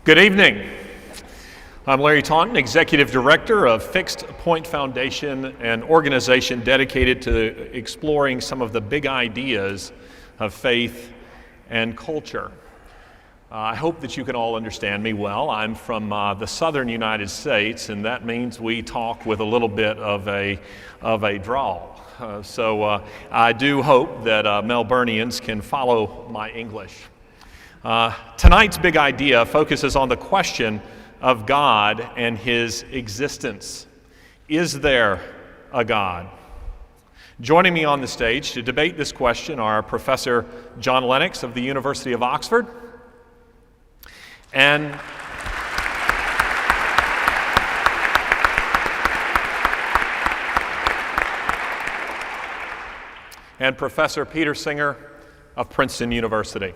Good evening. I'm Larry Taunton, Executive Director of Fixed Point Foundation, an organization dedicated to exploring some of the big ideas of faith and culture. I hope that you can all understand me well. I'm from the southern United States, and that means we talk with a little bit of a drawl. So I do hope that Melburnians can follow my English. Tonight's big idea focuses on the question of God and his existence. Is there a God? Joining me on the stage to debate this question are Professor John Lennox of the University of Oxford and Professor Peter Singer of Princeton University.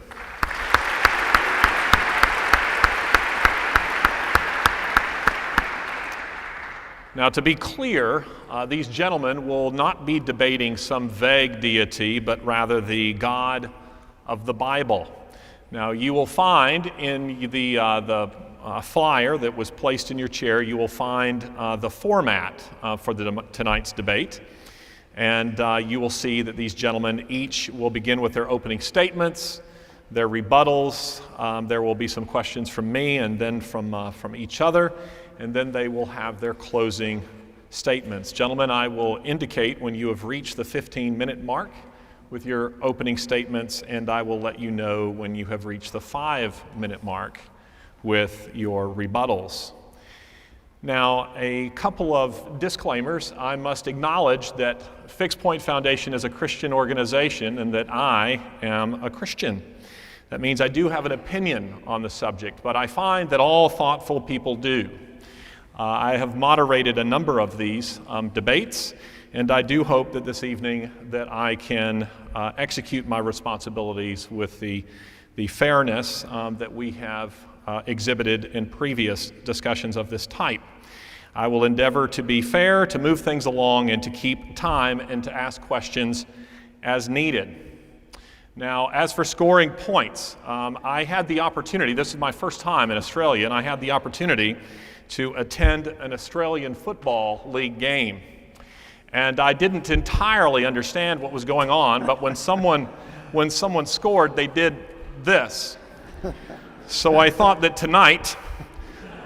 Now, to be clear, these gentlemen will not be debating some vague deity, but rather the God of the Bible. Now, you will find in the flyer that was placed in your chair, you will find the format for tonight's debate. And you will see that these gentlemen each will begin with their opening statements, their rebuttals. There will be some questions from me and then from each other. And then they will have their closing statements. Gentlemen, I will indicate when you have reached the 15-minute mark with your opening statements, and I will let you know when you have reached the 5-minute mark with your rebuttals. Now, a couple of disclaimers. I must acknowledge that Fixed Point Foundation is a Christian organization and that I am a Christian. That means I do have an opinion on the subject, but I find that all thoughtful people do. I have moderated a number of these debates, and I do hope that this evening that I can execute my responsibilities with the fairness that we have exhibited in previous discussions of this type. I will endeavor to be fair, to move things along, and to keep time and to ask questions as needed. Now, as for scoring points, I had the opportunity, this is my first time in Australia, and I had the opportunity to attend an Australian Football League game. And I didn't entirely understand what was going on, but when someone scored, they did this. So I thought that tonight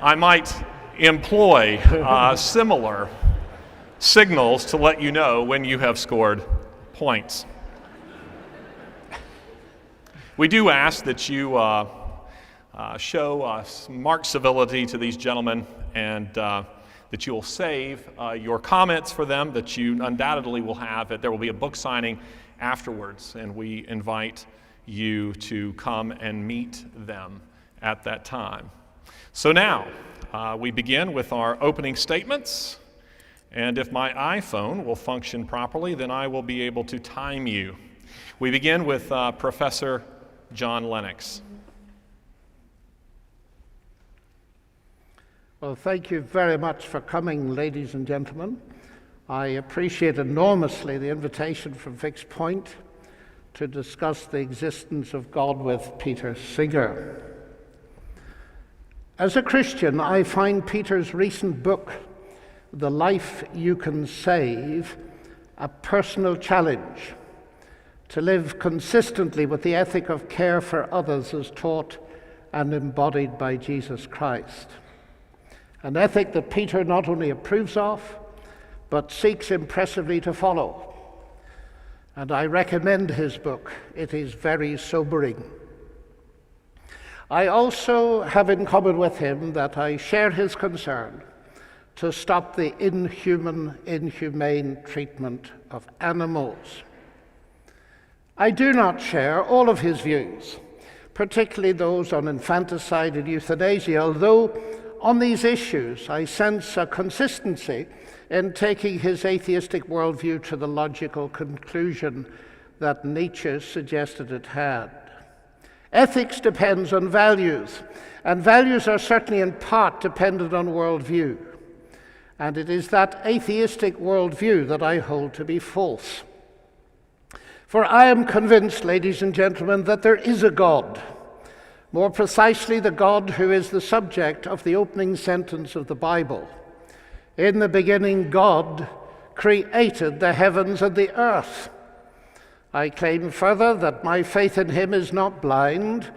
I might employ similar signals to let you know when you have scored points. We do ask that you show marked civility to these gentlemen and that you will save your comments for them that you undoubtedly will have. There will be a book signing afterwards, and we invite you to come and meet them at that time. So now, we begin with our opening statements, and if my iPhone will function properly, then I will be able to time you. We begin with Professor John Lennox. Well, thank you very much for coming, ladies and gentlemen. I appreciate enormously the invitation from Fixed Point to discuss the existence of God with Peter Singer. As a Christian, I find Peter's recent book, The Life You Can Save, a personal challenge to live consistently with the ethic of care for others as taught and embodied by Jesus Christ. An ethic that Peter not only approves of, but seeks impressively to follow. And I recommend his book. It is very sobering. I also have in common with him that I share his concern to stop the inhumane treatment of animals. I do not share all of his views, particularly those on infanticide and euthanasia, although on these issues I sense a consistency in taking his atheistic worldview to the logical conclusion that Nietzsche suggested it had. Ethics depends on values, and values are certainly in part dependent on worldview. And it is that atheistic worldview that I hold to be false. For I am convinced, ladies and gentlemen, that there is a God. More precisely, the God who is the subject of the opening sentence of the Bible. In the beginning, God created the heavens and the earth. I claim further that my faith in him is not blind,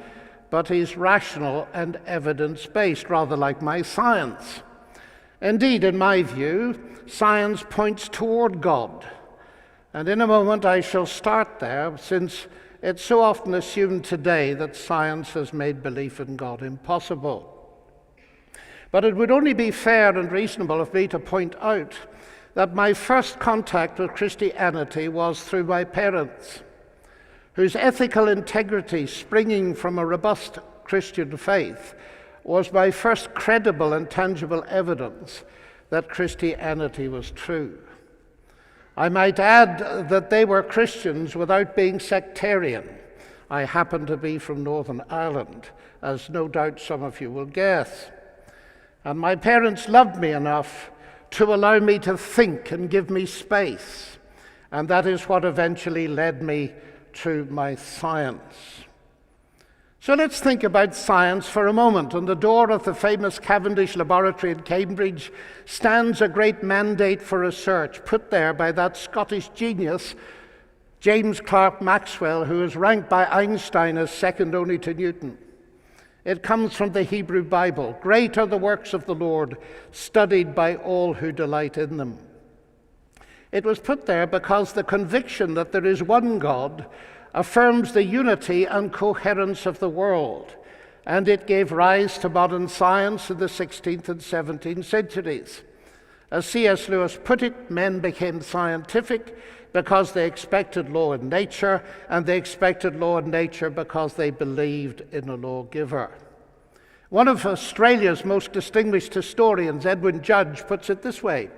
but is rational and evidence-based, rather like my science. Indeed, in my view, science points toward God. And in a moment I shall start there, since it's so often assumed today that science has made belief in God impossible. But it would only be fair and reasonable of me to point out that my first contact with Christianity was through my parents, whose ethical integrity, springing from a robust Christian faith, was my first credible and tangible evidence that Christianity was true. I might add that they were Christians without being sectarian. I happen to be from Northern Ireland, as no doubt some of you will guess. And my parents loved me enough to allow me to think and give me space. And that is what eventually led me to my science. So let's think about science for a moment. On the door of the famous Cavendish Laboratory in Cambridge stands a great mandate for research put there by that Scottish genius, James Clerk Maxwell, who is ranked by Einstein as second only to Newton. It comes from the Hebrew Bible. Great are the works of the Lord, studied by all who delight in them. It was put there because the conviction that there is one God affirms the unity and coherence of the world, and it gave rise to modern science in the 16th and 17th centuries. As C.S. Lewis put it, men became scientific because they expected law in nature, and they expected law in nature because they believed in a lawgiver. One of Australia's most distinguished historians, Edwin Judge, puts it this way: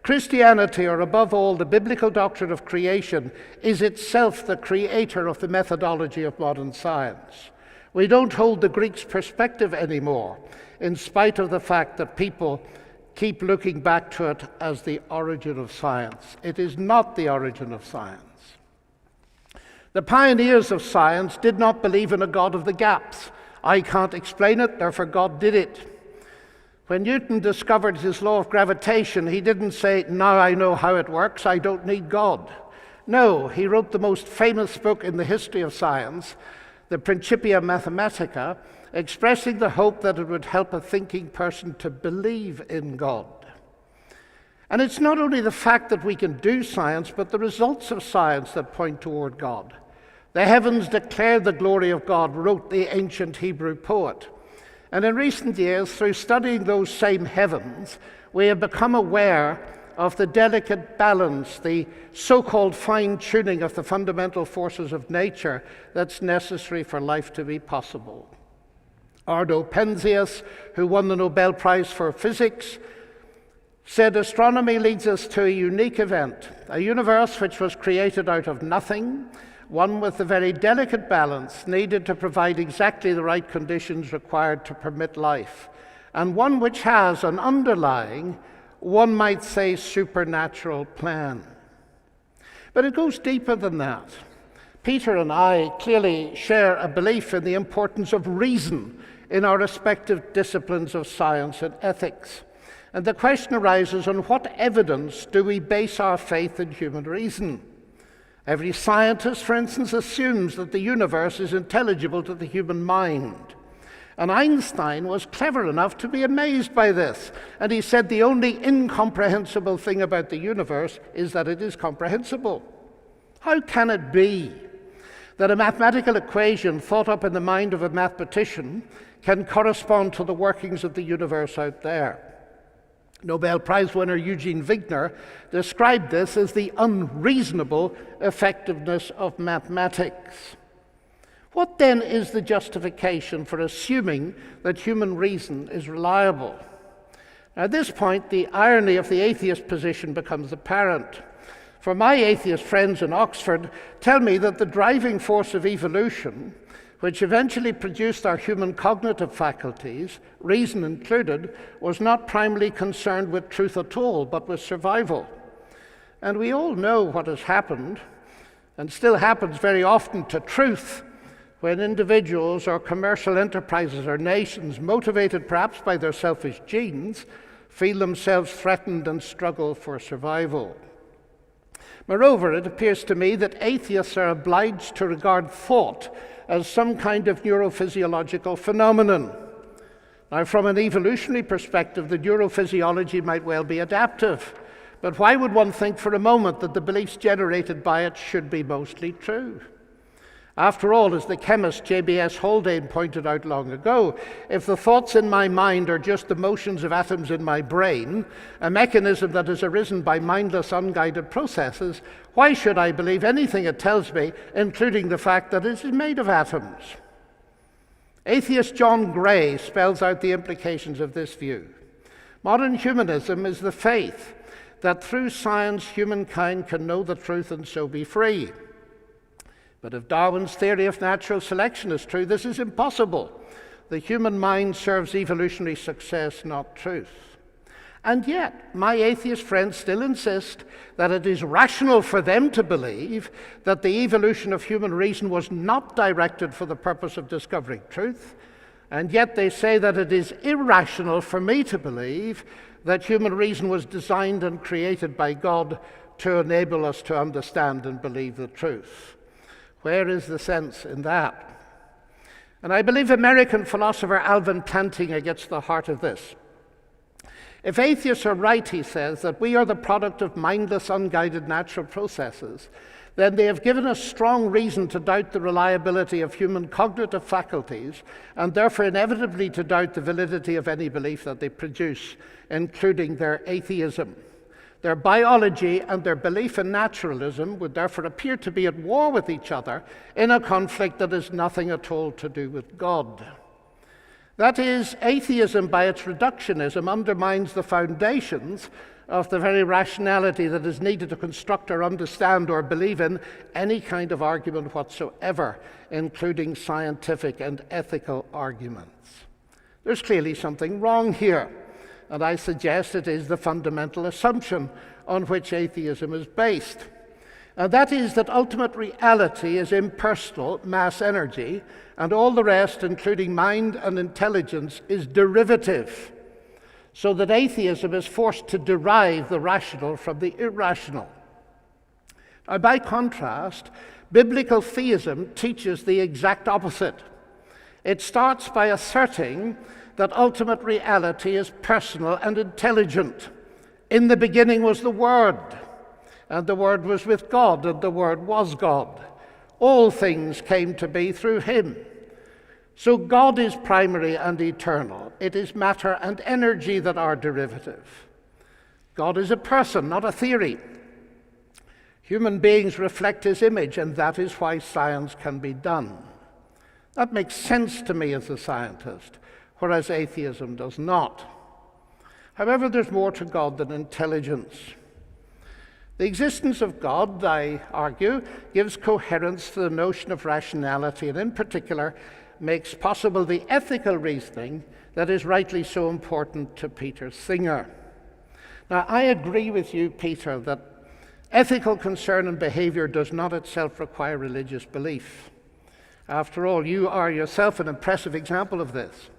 Christianity, or above all the biblical doctrine of creation, is itself the creator of the methodology of modern science. We don't hold the Greeks' perspective anymore, in spite of the fact that people keep looking back to it as the origin of science. It is not the origin of science. The pioneers of science did not believe in a God of the gaps. I can't explain it, therefore God did it. When Newton discovered his law of gravitation, he didn't say, now I know how it works, I don't need God. No, he wrote the most famous book in the history of science, the Principia Mathematica, expressing the hope that it would help a thinking person to believe in God. And it's not only the fact that we can do science, but the results of science that point toward God. The heavens declare the glory of God, wrote the ancient Hebrew poet. And in recent years, through studying those same heavens, we have become aware of the delicate balance, the so-called fine-tuning of the fundamental forces of nature that's necessary for life to be possible. Ardo Penzias, who won the Nobel Prize for Physics, said astronomy leads us to a unique event, a universe which was created out of nothing, one with the very delicate balance needed to provide exactly the right conditions required to permit life, and one which has an underlying, one might say, supernatural plan. But it goes deeper than that. Peter and I clearly share a belief in the importance of reason in our respective disciplines of science and ethics. And the question arises, on what evidence do we base our faith in human reason? Every scientist, for instance, assumes that the universe is intelligible to the human mind. And Einstein was clever enough to be amazed by this. And he said the only incomprehensible thing about the universe is that it is comprehensible. How can it be that a mathematical equation thought up in the mind of a mathematician can correspond to the workings of the universe out there? Nobel Prize winner Eugene Wigner described this as the unreasonable effectiveness of mathematics. What then is the justification for assuming that human reason is reliable? At this point, the irony of the atheist position becomes apparent. For my atheist friends in Oxford tell me that the driving force of evolution, which eventually produced our human cognitive faculties, reason included, was not primarily concerned with truth at all, but with survival. And we all know what has happened, and still happens very often to truth, when individuals or commercial enterprises or nations, motivated perhaps by their selfish genes, feel themselves threatened and struggle for survival. Moreover, it appears to me that atheists are obliged to regard thought as some kind of neurophysiological phenomenon. Now, from an evolutionary perspective, the neurophysiology might well be adaptive, but why would one think for a moment that the beliefs generated by it should be mostly true? After all, as the chemist J.B.S. Haldane pointed out long ago, if the thoughts in my mind are just the motions of atoms in my brain, a mechanism that has arisen by mindless, unguided processes, why should I believe anything it tells me, including the fact that it is made of atoms? Atheist John Gray spells out the implications of this view. Modern humanism is the faith that through science humankind can know the truth and so be free. But if Darwin's theory of natural selection is true, this is impossible. The human mind serves evolutionary success, not truth. And yet, my atheist friends still insist that it is rational for them to believe that the evolution of human reason was not directed for the purpose of discovering truth, and yet they say that it is irrational for me to believe that human reason was designed and created by God to enable us to understand and believe the truth. Where is the sense in that? And I believe American philosopher Alvin Plantinga gets the heart of this. If atheists are right, he says, that we are the product of mindless, unguided natural processes, then they have given us strong reason to doubt the reliability of human cognitive faculties, and therefore inevitably to doubt the validity of any belief that they produce, including their atheism. Their biology and their belief in naturalism would therefore appear to be at war with each other in a conflict that has nothing at all to do with God. That is, atheism by its reductionism undermines the foundations of the very rationality that is needed to construct or understand or believe in any kind of argument whatsoever, including scientific and ethical arguments. There's clearly something wrong here. And I suggest it is the fundamental assumption on which atheism is based. And that is that ultimate reality is impersonal mass energy, and all the rest, including mind and intelligence, is derivative. So that atheism is forced to derive the rational from the irrational. Now, by contrast, biblical theism teaches the exact opposite. It starts by asserting that ultimate reality is personal and intelligent. In the beginning was the Word, and the Word was with God, and the Word was God. All things came to be through Him. So God is primary and eternal. It is matter and energy that are derivative. God is a person, not a theory. Human beings reflect His image, and that is why science can be done. That makes sense to me as a scientist, whereas atheism does not. However, there's more to God than intelligence. The existence of God, I argue, gives coherence to the notion of rationality, and in particular makes possible the ethical reasoning that is rightly so important to Peter Singer. Now, I agree with you, Peter, that ethical concern and behavior does not itself require religious belief. After all, you are yourself an impressive example of this.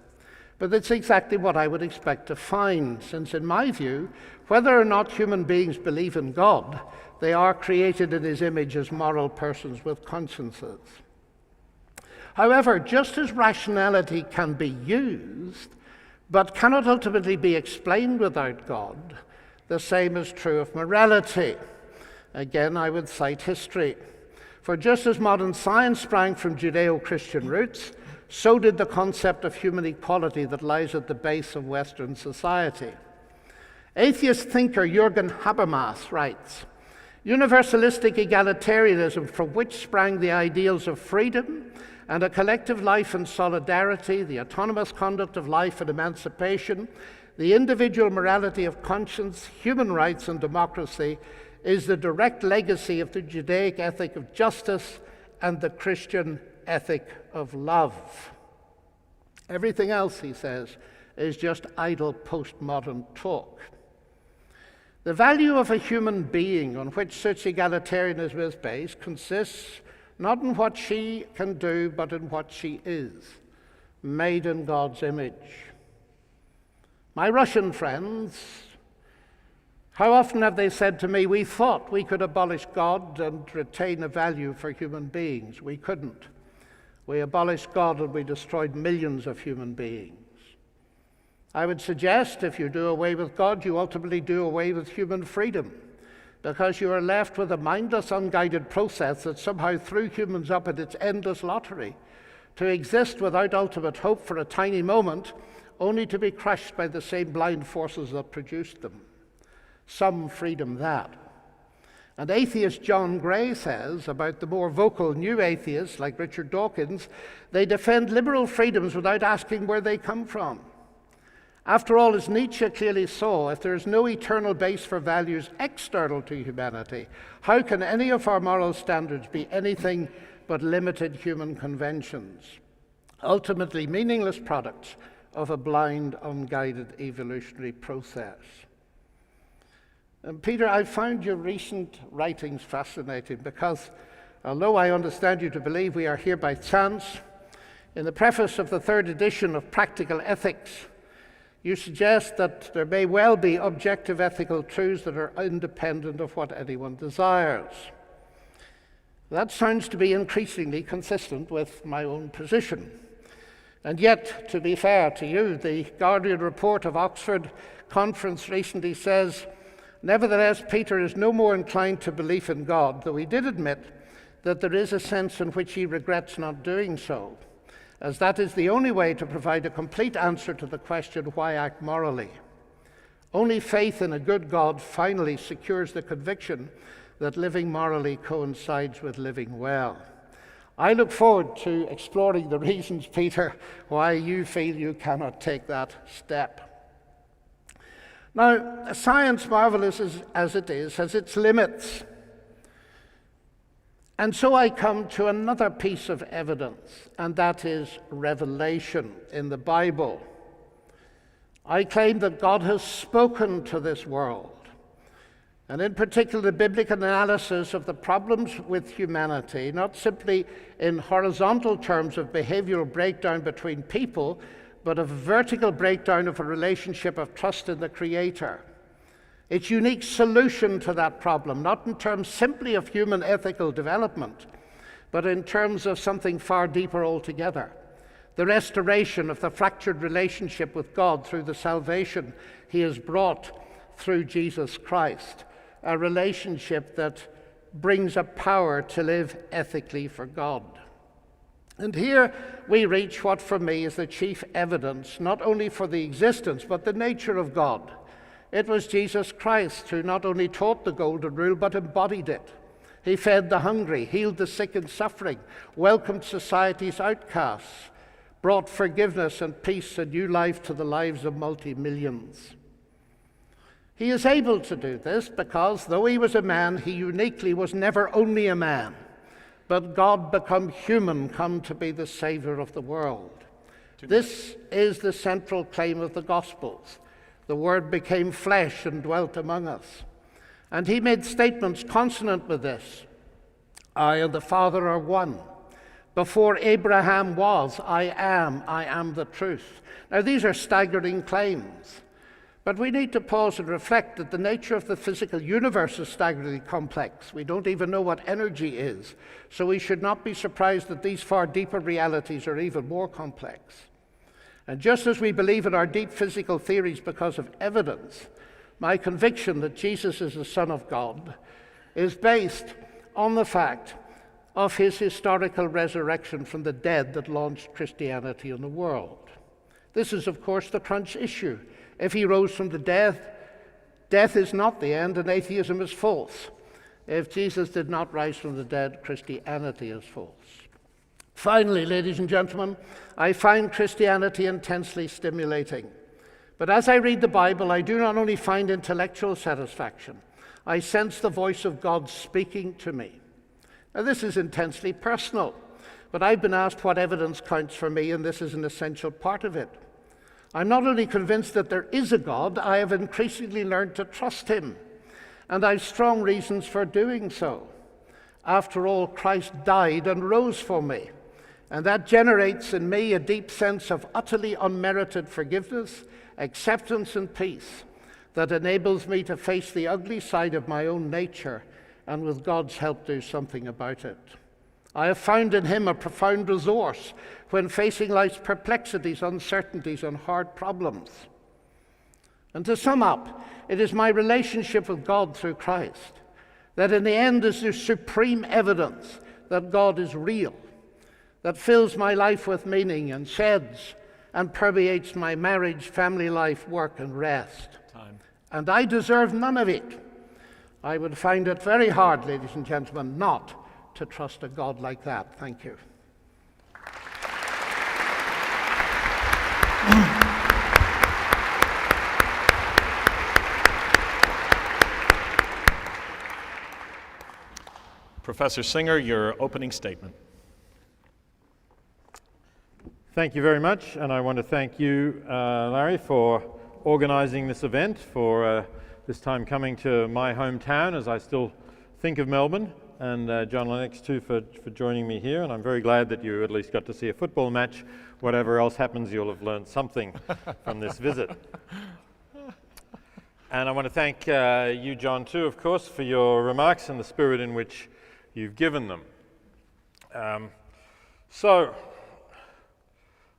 But it's exactly what I would expect to find, since in my view, whether or not human beings believe in God, they are created in His image as moral persons with consciences. However, just as rationality can be used, but cannot ultimately be explained without God, the same is true of morality. Again, I would cite history. For just as modern science sprang from Judeo-Christian roots, so did the concept of human equality that lies at the base of Western society. Atheist thinker Jürgen Habermas writes, "Universalistic egalitarianism, from which sprang the ideals of freedom and a collective life in solidarity, the autonomous conduct of life and emancipation, the individual morality of conscience, human rights and democracy is the direct legacy of the Judaic ethic of justice and the Christian ethic of love. Everything else, he says, is just idle postmodern talk. The value of a human being on which such egalitarianism is based consists not in what she can do, but in what she is, made in God's image. My Russian friends, how often have they said to me, we thought we could abolish God and retain a value for human beings. We couldn't. We abolished God and we destroyed millions of human beings. I would suggest if you do away with God, you ultimately do away with human freedom, because you are left with a mindless, unguided process that somehow threw humans up at its endless lottery, to exist without ultimate hope for a tiny moment, only to be crushed by the same blind forces that produced them. Some freedom that. And atheist John Gray says about the more vocal new atheists like Richard Dawkins, they defend liberal freedoms without asking where they come from. After all, as Nietzsche clearly saw, if there is no eternal base for values external to humanity, how can any of our moral standards be anything but limited human conventions, ultimately meaningless products of a blind, unguided evolutionary process? And Peter, I found your recent writings fascinating because, although I understand you to believe we are here by chance, in the preface of the third edition of Practical Ethics, you suggest that there may well be objective ethical truths that are independent of what anyone desires. That sounds to be increasingly consistent with my own position. And yet, to be fair to you, the Guardian report of Oxford Conference recently says, nevertheless, Peter is no more inclined to belief in God, though he did admit that there is a sense in which he regrets not doing so, as that is the only way to provide a complete answer to the question, why act morally? Only faith in a good God finally secures the conviction that living morally coincides with living well. I look forward to exploring the reasons, Peter, why you feel you cannot take that step. Now, science, marvelous as it is, has its limits. And so I come to another piece of evidence, and that is revelation in the Bible. I claim that God has spoken to this world, and in particular the biblical analysis of the problems with humanity, not simply in horizontal terms of behavioral breakdown between people, but a vertical breakdown of a relationship of trust in the Creator. Its unique solution to that problem, not in terms simply of human ethical development, but in terms of something far deeper altogether. The restoration of the fractured relationship with God through the salvation He has brought through Jesus Christ, a relationship that brings a power to live ethically for God. And here we reach what for me is the chief evidence, not only for the existence, but the nature of God. It was Jesus Christ who not only taught the golden rule, but embodied it. He fed the hungry, healed the sick and suffering, welcomed society's outcasts, brought forgiveness and peace and new life to the lives of multi-millions. He is able to do this because, though he was a man, he uniquely was never only a man, but God become human, come to be the Savior of the world. This is the central claim of the Gospels. The Word became flesh and dwelt among us. And he made statements consonant with this. I and the Father are one. Before Abraham was, I am the truth. Now these are staggering claims. But we need to pause and reflect that the nature of the physical universe is staggeringly complex. We don't even know what energy is. So we should not be surprised that these far deeper realities are even more complex. And just as we believe in our deep physical theories because of evidence, my conviction that Jesus is the Son of God is based on the fact of his historical resurrection from the dead that launched Christianity in the world. This is, of course, the crunch issue. If he rose from the dead, death is not the end and atheism is false. If Jesus did not rise from the dead, Christianity is false. Finally, ladies and gentlemen, I find Christianity intensely stimulating. But as I read the Bible, I do not only find intellectual satisfaction, I sense the voice of God speaking to me. Now, this is intensely personal, but I've been asked what evidence counts for me, and this is an essential part of it. I'm not only convinced that there is a God, I have increasingly learned to trust him, and I've strong reasons for doing so. After all, Christ died and rose for me, and that generates in me a deep sense of utterly unmerited forgiveness, acceptance, and peace that enables me to face the ugly side of my own nature and with God's help do something about it. I have found in him a profound resource when facing life's perplexities, uncertainties, and hard problems. And to sum up, it is my relationship with God through Christ that in the end is the supreme evidence that God is real, that fills my life with meaning and sheds and permeates my marriage, family life, work, and rest. Time. And I deserve none of it. I would find it very hard, ladies and gentlemen, not to trust a God like that. Thank you. Professor Singer, your opening statement. Thank you very much, and I want to thank you, Larry, for organising this event, for this time coming to my hometown as I still think of Melbourne, and John Lennox too for joining me here, and I'm very glad that you at least got to see a football match. Whatever else happens, you'll have learned something from this visit. And I want to thank you, John, too, of course, for your remarks and the spirit in which you've given them. So,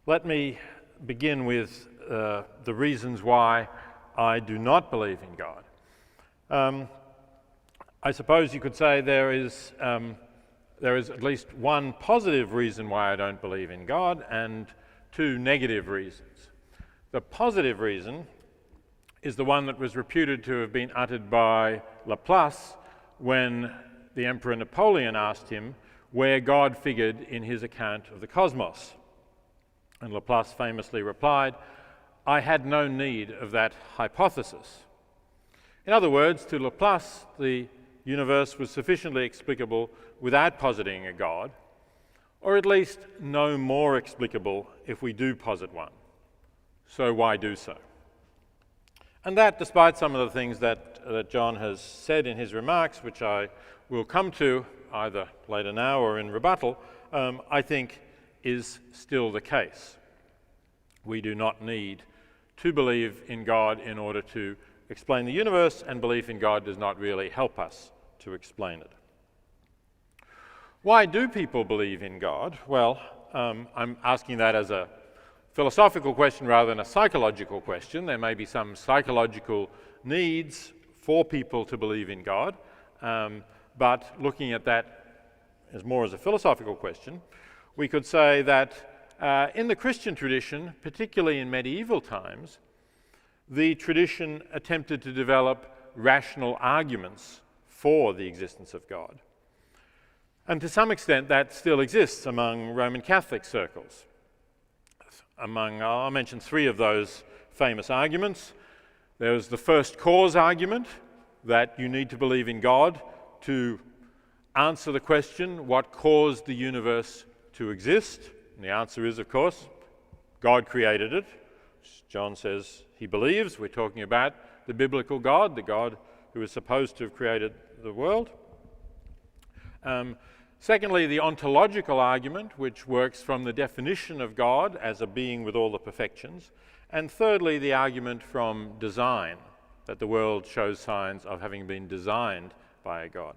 let me begin with the reasons why I do not believe in God. I suppose you could say there is at least one positive reason why I don't believe in God and two negative reasons. The positive reason is the one that was reputed to have been uttered by Laplace when the Emperor Napoleon asked him where God figured in his account of the cosmos. And Laplace famously replied, "I had no need of that hypothesis." In other words, to Laplace, the universe was sufficiently explicable without positing a God, or at least no more explicable if we do posit one. So why do so? And that, despite some of the things that John has said in his remarks, which I will come to either later now or in rebuttal, I think is still the case. We do not need to believe in God in order to explain the universe, and belief in God does not really help us to explain it. Why do people believe in God? Well, I'm asking that as a philosophical question rather than a psychological question. There may be some psychological needs for people to believe in God, but looking at that as more as a philosophical question, we could say that in the Christian tradition, particularly in medieval times, the tradition attempted to develop rational arguments for the existence of God. And to some extent that still exists among Roman Catholic circles. I'll mention three of those famous arguments. There's the first cause argument, that you need to believe in God to answer the question, what caused the universe to exist? And the answer is, of course, God created it. John says he believes. We're talking about the biblical God, the God who is supposed to have created the world. Secondly, the ontological argument, which works from the definition of God as a being with all the perfections. And thirdly, the argument from design, that the world shows signs of having been designed by a God.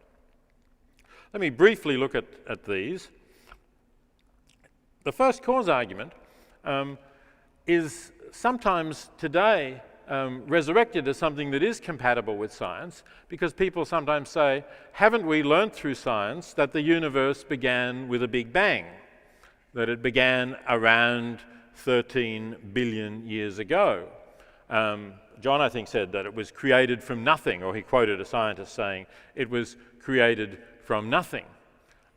Let me briefly look at these. The first cause argument is sometimes today resurrected as something that is compatible with science, because people sometimes say, haven't we learnt through science that the universe began with a big bang, that it began around 13 billion years ago? John, I think, said that it was created from nothing, or he quoted a scientist saying it was created from nothing.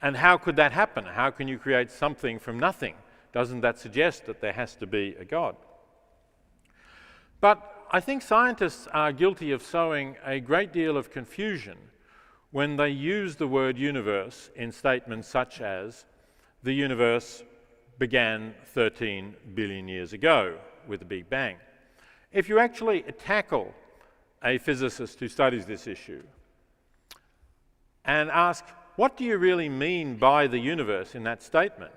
And how could that happen? How can you create something from nothing? Doesn't that suggest that there has to be a God? But I think scientists are guilty of sowing a great deal of confusion when they use the word universe in statements such as, the universe began 13 billion years ago with the Big Bang. If you actually tackle a physicist who studies this issue and ask, what do you really mean by the universe in that statement?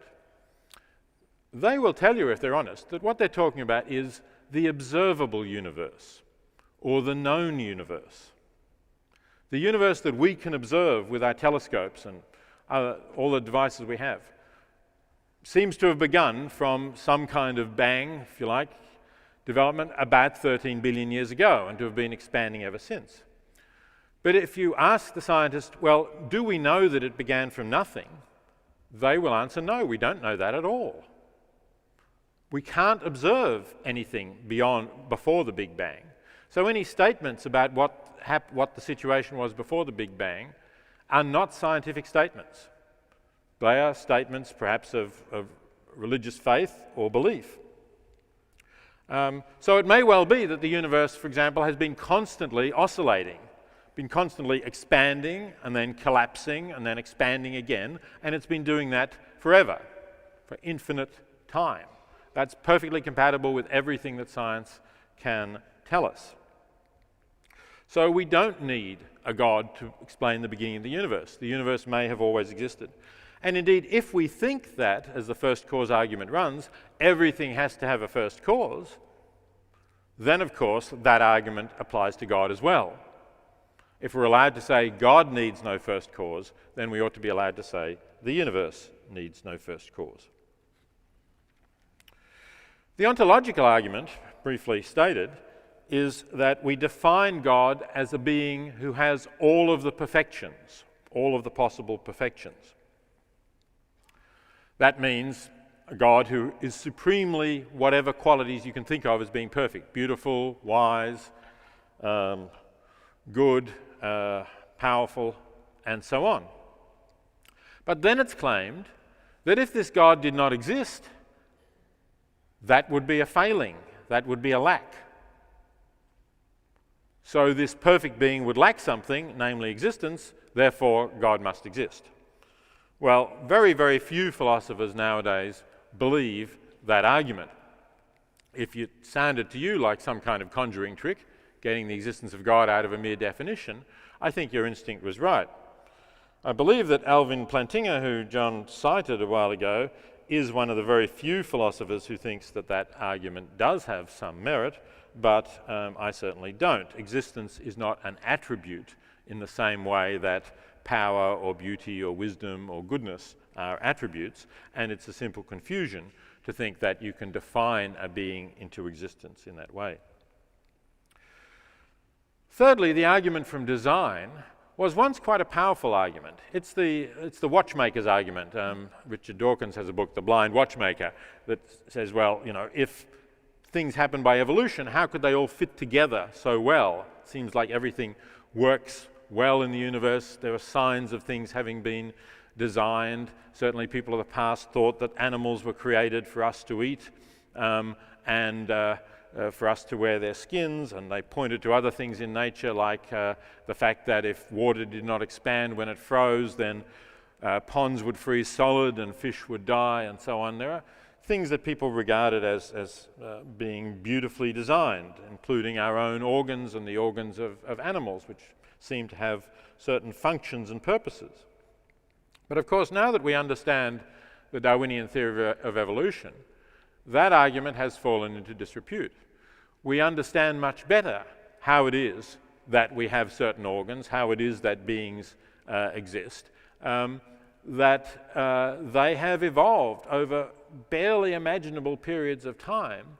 They will tell you, if they're honest, that what they're talking about is the observable universe, or the known universe. The universe that we can observe with our telescopes and all the devices we have seems to have begun from some kind of bang, if you like, development about 13 billion years ago and to have been expanding ever since. But if you ask the scientist, well, do we know that it began from nothing? They will answer, no, we don't know that at all. We can't observe anything before the Big Bang. So any statements about what the situation was before the Big Bang are not scientific statements. They are statements perhaps of religious faith or belief. So it may well be that the universe, for example, has been constantly oscillating, been constantly expanding and then collapsing and then expanding again, and it's been doing that forever, for infinite time. That's perfectly compatible with everything that science can tell us. So we don't need a God to explain the beginning of the universe. The universe may have always existed. And indeed, if we think that, as the first cause argument runs, everything has to have a first cause, then of course that argument applies to God as well. If we're allowed to say God needs no first cause, then we ought to be allowed to say the universe needs no first cause. The ontological argument, briefly stated, is that we define God as a being who has all of the perfections, all of the possible perfections. That means a God who is supremely whatever qualities you can think of as being perfect: beautiful, wise, good, powerful, and so on. But then it's claimed that if this God did not exist, that would be a failing, that would be a lack. So this perfect being would lack something, namely existence, therefore God must exist. Well, very, very few philosophers nowadays believe that argument. If it sounded to you like some kind of conjuring trick, getting the existence of God out of a mere definition, I think your instinct was right. I believe that Alvin Plantinga, who John cited a while ago, is one of the very few philosophers who thinks that that argument does have some merit, but I certainly don't. Existence is not an attribute in the same way that power or beauty or wisdom or goodness are attributes, and it's a simple confusion to think that you can define a being into existence in that way. Thirdly, the argument from design was once quite a powerful argument. It's the watchmaker's argument. Richard Dawkins has a book, The Blind Watchmaker, that says, well, if things happen by evolution, how could they all fit together so well? It seems like everything works well in the universe. There are signs of things having been designed. Certainly people of the past thought that animals were created for us to eat and for us to wear their skins, and they pointed to other things in nature like the fact that if water did not expand when it froze, then ponds would freeze solid and fish would die and so on. There are things that people regarded as being beautifully designed, including our own organs and the organs of animals, which seem to have certain functions and purposes. But of course, now that we understand the Darwinian theory of evolution, that argument has fallen into disrepute. We understand much better how it is that we have certain organs, how it is that beings exist, that they have evolved over barely imaginable periods of time.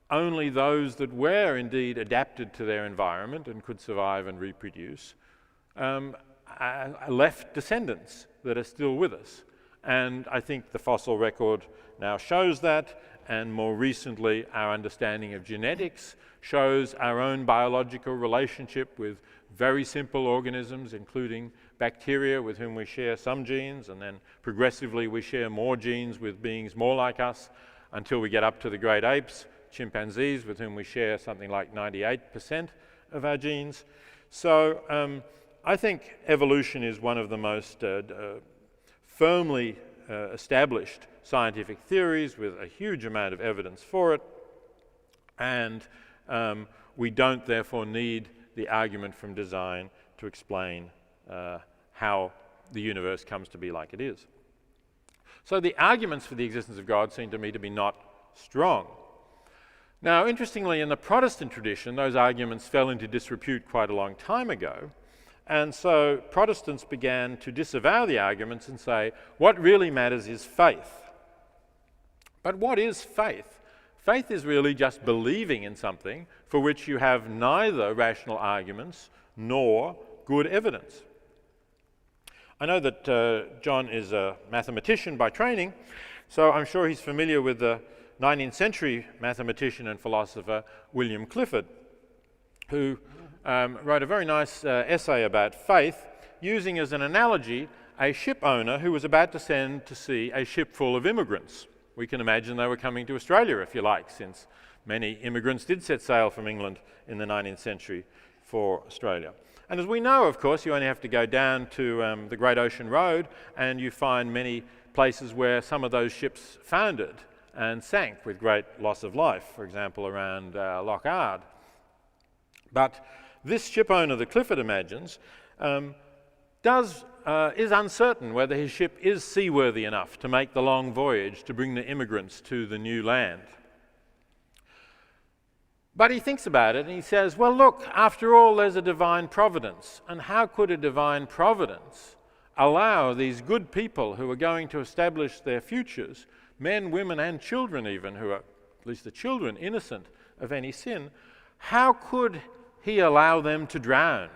Only those that were indeed adapted to their environment and could survive and reproduce left descendants that are still with us. And I think the fossil record now shows that, and more recently our understanding of genetics shows our own biological relationship with very simple organisms, including bacteria with whom we share some genes, and then progressively we share more genes with beings more like us until we get up to the great apes, chimpanzees, with whom we share something like 98% of our genes. So I think evolution is one of the most firmly established scientific theories with a huge amount of evidence for it, and we don't therefore need the argument from design to explain how the universe comes to be like it is. So the arguments for the existence of God seem to me to be not strong. Now, interestingly, in the Protestant tradition, those arguments fell into disrepute quite a long time ago, and so Protestants began to disavow the arguments and say, what really matters is faith. But what is faith? Faith is really just believing in something for which you have neither rational arguments nor good evidence. I know that John is a mathematician by training, so I'm sure he's familiar with the 19th century mathematician and philosopher William Clifford, who wrote a very nice essay about faith, using as an analogy a ship owner who was about to send to sea a ship full of immigrants. We can imagine they were coming to Australia, if you like, since many immigrants did set sail from England in the 19th century for Australia. And as we know, of course, you only have to go down to the Great Ocean Road and you find many places where some of those ships foundered and sank with great loss of life, for example, around Loch Ard. But this ship owner that Clifford imagines is uncertain whether his ship is seaworthy enough to make the long voyage to bring the immigrants to the new land. But he thinks about it and he says, well, look, after all, there's a divine providence. And how could a divine providence allow these good people who are going to establish their futures, men, women, and children even, who are, at least the children, innocent of any sin, how could he allow them to drown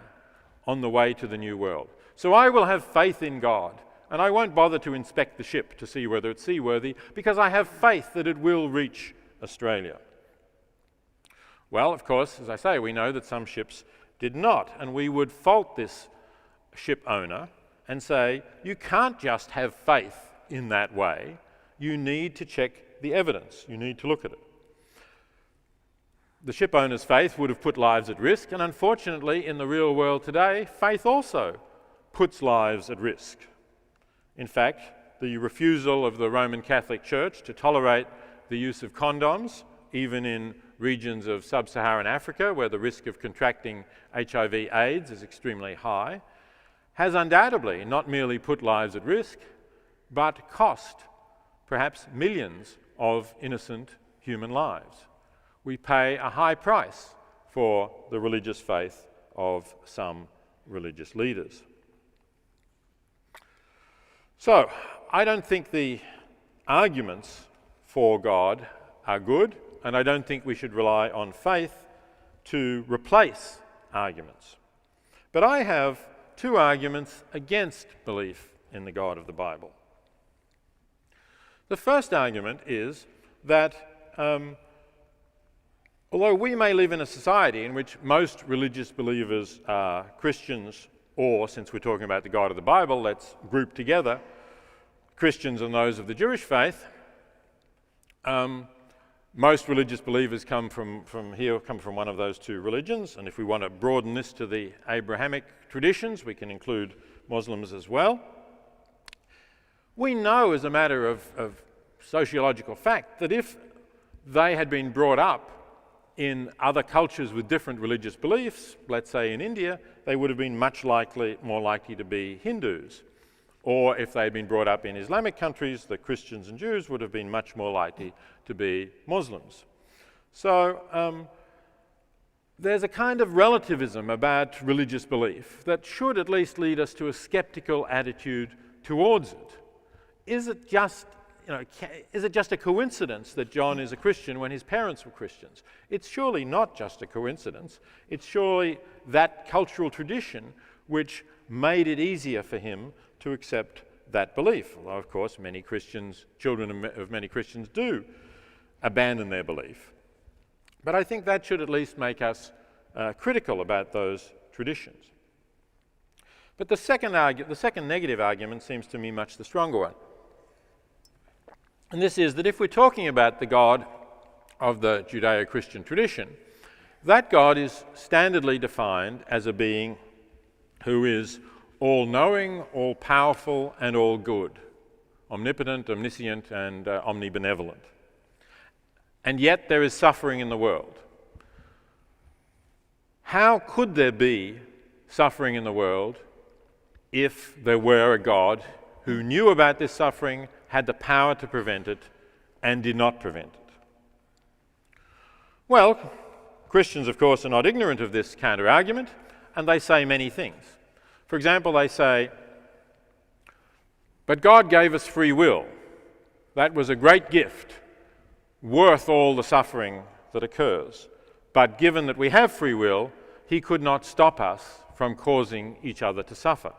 on the way to the new world? So I will have faith in God, and I won't bother to inspect the ship to see whether it's seaworthy, because I have faith that it will reach Australia. Well, of course, as I say, we know that some ships did not, and we would fault this ship owner and say, you can't just have faith in that way. You need to check the evidence. You need to look at it. The ship owner's faith would have put lives at risk, and unfortunately, in the real world today, faith also puts lives at risk. In fact, the refusal of the Roman Catholic Church to tolerate the use of condoms, even in regions of sub-Saharan Africa where the risk of contracting HIV/AIDS is extremely high, has undoubtedly not merely put lives at risk, but cost perhaps millions of innocent human lives. We pay a high price for the religious faith of some religious leaders. So, I don't think the arguments for God are good, and I don't think we should rely on faith to replace arguments. But I have two arguments against belief in the God of the Bible. The first argument is that although we may live in a society in which most religious believers are Christians, or, since we're talking about the God of the Bible, let's group together Christians and those of the Jewish faith. Most religious believers come from one of those two religions, and if we want to broaden this to the Abrahamic traditions, we can include Muslims as well. We know, as a matter of sociological fact, that if they had been brought up in other cultures with different religious beliefs, let's say in India, they would have been more likely to be Hindus. Or if they had been brought up in Islamic countries, the Christians and Jews would have been much more likely to be Muslims. So there's a kind of relativism about religious belief that should at least lead us to a skeptical attitude towards it. Is it just a coincidence that John is a Christian when his parents were Christians? It's surely not just a coincidence. It's surely that cultural tradition which made it easier for him to accept that belief. Although, of course, many Christians, children of many Christians do abandon their belief. But I think that should at least make us critical about those traditions. But the second negative argument seems to me much the stronger one. And this is that if we're talking about the God of the Judeo-Christian tradition, that God is standardly defined as a being who is all-knowing, all-powerful, and all-good, omnipotent, omniscient, and omnibenevolent. And yet there is suffering in the world. How could there be suffering in the world if there were a God who knew about this suffering, had the power to prevent it, and did not prevent it? Well, Christians, of course, are not ignorant of this counter-argument, and they say many things. For example, they say, but God gave us free will. That was a great gift, worth all the suffering that occurs. But given that we have free will, he could not stop us from causing each other to suffer.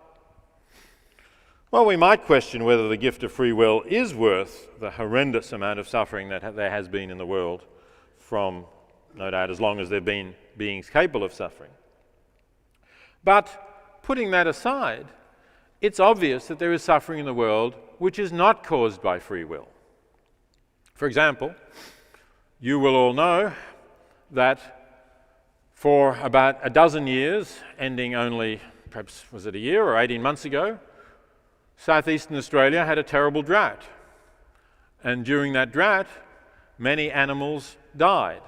Well, we might question whether the gift of free will is worth the horrendous amount of suffering that there has been in the world from, no doubt, as long as there have been beings capable of suffering. But putting that aside, it's obvious that there is suffering in the world which is not caused by free will. For example, you will all know that for about a dozen years, ending only, perhaps was it a year or 18 months ago, southeastern Australia had a terrible drought. And during that drought, many animals died.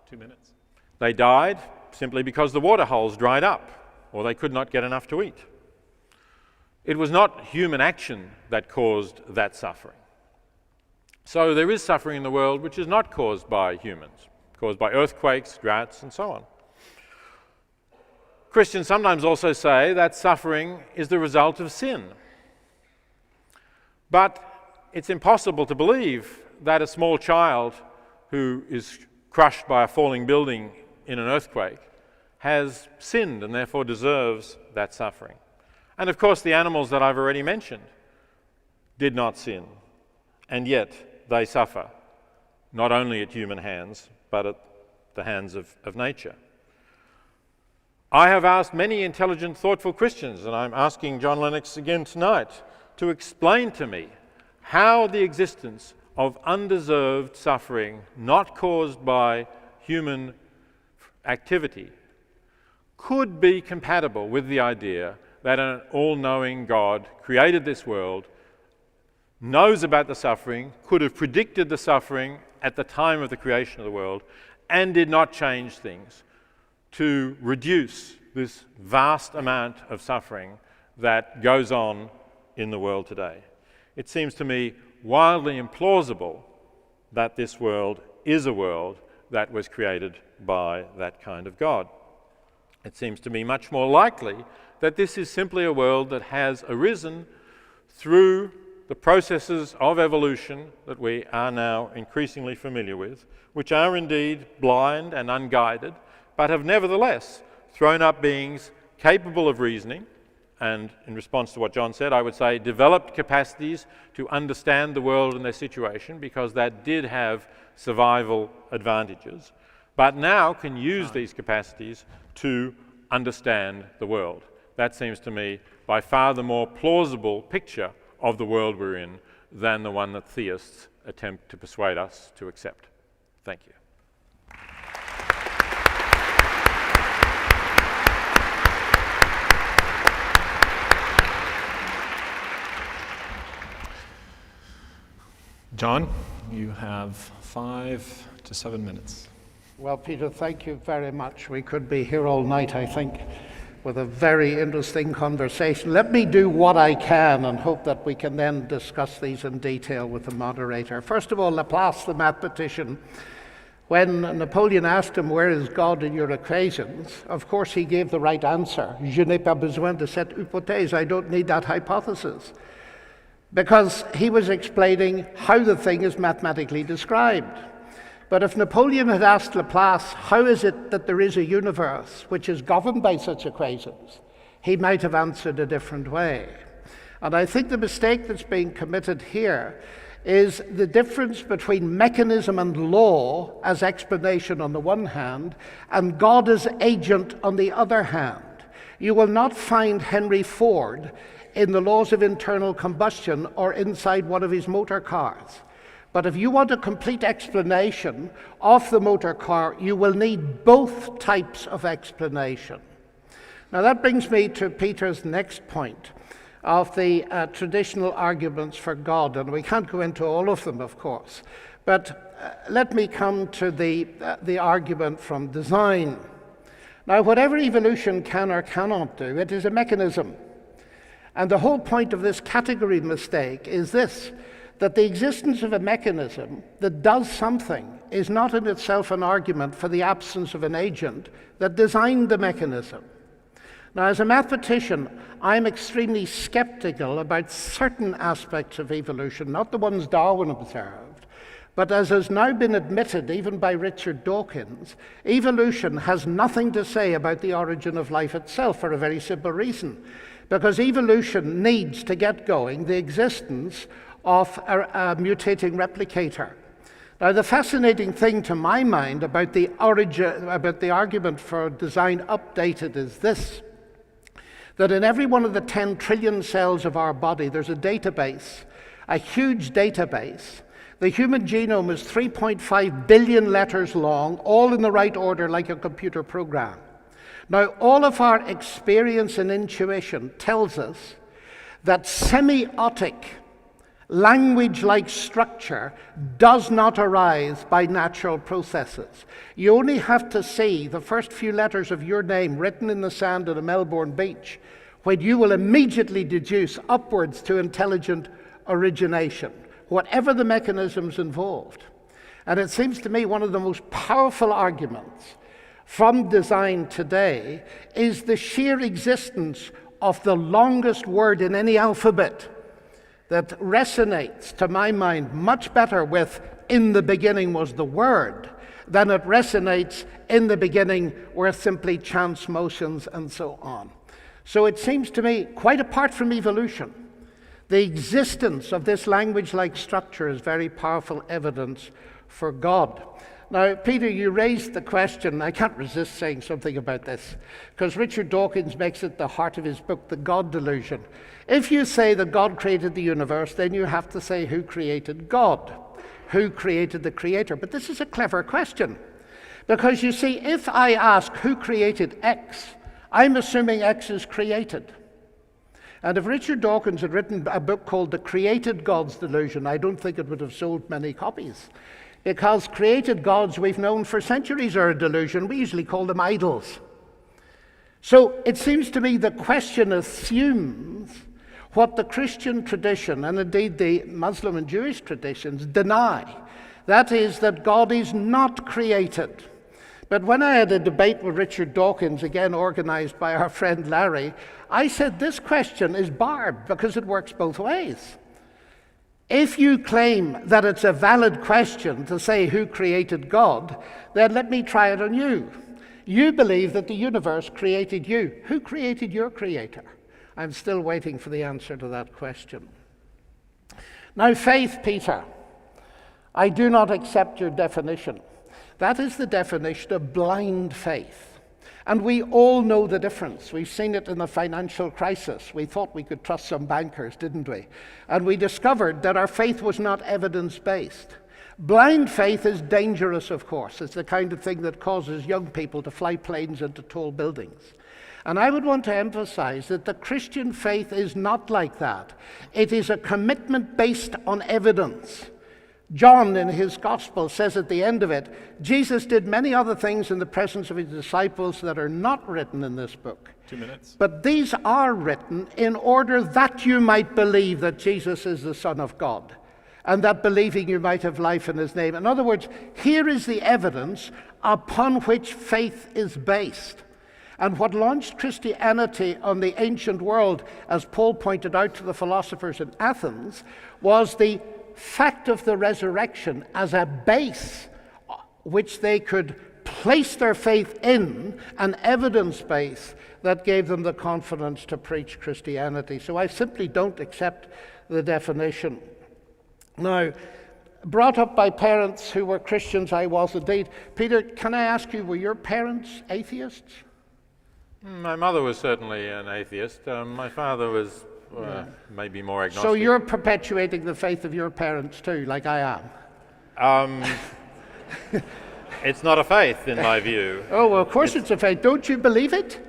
2 minutes. They died simply because the water holes dried up, or they could not get enough to eat. It was not human action that caused that suffering. So there is suffering in the world which is not caused by humans, caused by earthquakes, droughts, and so on. Christians sometimes also say that suffering is the result of sin. But it's impossible to believe that a small child who is crushed by a falling building in an earthquake has sinned and therefore deserves that suffering. And of course, the animals that I've already mentioned did not sin, and yet they suffer, not only at human hands, but at the hands of nature. I have asked many intelligent, thoughtful Christians, and I'm asking John Lennox again tonight, to explain to me how the existence of undeserved suffering not caused by human activity could be compatible with the idea that an all-knowing God created this world, knows about the suffering, could have predicted the suffering at the time of the creation of the world, and did not change things to reduce this vast amount of suffering that goes on in the world today. It seems to me wildly implausible that this world is a world that was created by that kind of God. It seems to me much more likely that this is simply a world that has arisen through the processes of evolution that we are now increasingly familiar with, which are indeed blind and unguided, but have nevertheless thrown up beings capable of reasoning, and in response to what John said, I would say developed capacities to understand the world and their situation, because that did have survival advantages, but now can use these capacities to understand the world. That seems to me by far the more plausible picture of the world we're in than the one that theists attempt to persuade us to accept. Thank you. John, you have 5 to 7 minutes. Well, Peter, thank you very much. We could be here all night, I think, with a very interesting conversation. Let me do what I can and hope that we can then discuss these in detail with the moderator. First of all, Laplace, the mathematician, when Napoleon asked him, where is God in your equations? Of course, he gave the right answer. Je n'ai pas besoin de cette hypothèse. I don't need that hypothesis. Because he was explaining how the thing is mathematically described. But if Napoleon had asked Laplace, how is it that there is a universe which is governed by such equations, he might have answered a different way. And I think the mistake that's being committed here is the difference between mechanism and law as explanation on the one hand, and God as agent on the other hand. You will not find Henry Ford in the laws of internal combustion or inside one of his motor cars. But if you want a complete explanation of the motor car, you will need both types of explanation. Now that brings me to Peter's next point of the traditional arguments for God, and we can't go into all of them, of course, but let me come to the argument from design. Now, whatever evolution can or cannot do, it is a mechanism. And the whole point of this category mistake is this, that the existence of a mechanism that does something is not in itself an argument for the absence of an agent that designed the mechanism. Now, as a mathematician, I'm extremely skeptical about certain aspects of evolution, not the ones Darwin observed, but as has now been admitted even by Richard Dawkins, evolution has nothing to say about the origin of life itself for a very simple reason. Because evolution needs to get going the existence of a mutating replicator. Now, the fascinating thing to my mind about the argument for design updated is this, that in every one of the 10 trillion cells of our body, there's a database, a huge database. The human genome is 3.5 billion letters long, all in the right order like a computer program. Now, all of our experience and intuition tells us that semiotic, language-like structure does not arise by natural processes. You only have to see the first few letters of your name written in the sand on a Melbourne beach when you will immediately deduce upwards to intelligent origination, whatever the mechanisms involved. And it seems to me one of the most powerful arguments from design today is the sheer existence of the longest word in any alphabet that resonates, to my mind, much better with "in the beginning was the Word" than it resonates "in the beginning were simply chance motions" and so on. So it seems to me, quite apart from evolution, the existence of this language-like structure is very powerful evidence for God. Now, Peter, you raised the question, I can't resist saying something about this, because Richard Dawkins makes it the heart of his book, The God Delusion. If you say that God created the universe, then you have to say who created God, who created the creator. But this is a clever question, because you see, if I ask who created X, I'm assuming X is created. And if Richard Dawkins had written a book called The Created God's Delusion, I don't think it would have sold many copies. Because created gods we've known for centuries are a delusion. We usually call them idols. So it seems to me the question assumes what the Christian tradition, and indeed the Muslim and Jewish traditions, deny. That is, that God is not created. But when I had a debate with Richard Dawkins, again organized by our friend Larry, I said this question is barbed because it works both ways. If you claim that it's a valid question to say who created God, then let me try it on you. You believe that the universe created you. Who created your creator? I'm still waiting for the answer to that question. Now, faith, Peter. I do not accept your definition. That is the definition of blind faith. And we all know the difference. We've seen it in the financial crisis. We thought we could trust some bankers, didn't we? And we discovered that our faith was not evidence-based. Blind faith is dangerous, of course. It's the kind of thing that causes young people to fly planes into tall buildings. And I would want to emphasize that the Christian faith is not like that. It is a commitment based on evidence. John, in his gospel, says at the end of it, Jesus did many other things in the presence of his disciples that are not written in this book. 2 minutes. But these are written in order that you might believe that Jesus is the Son of God, and that believing you might have life in his name. In other words, here is the evidence upon which faith is based. And what launched Christianity on the ancient world, as Paul pointed out to the philosophers in Athens, was the fact of the resurrection as a base which they could place their faith in, an evidence base that gave them the confidence to preach Christianity. So I simply don't accept the definition. Now, brought up by parents who were Christians, I was indeed. Peter, can I ask you, were your parents atheists? My mother was certainly an atheist. My father was maybe more agnostic. So you're perpetuating the faith of your parents too, like I am? It's not a faith, in my view. Oh, well, of course it's a faith. Don't you believe it?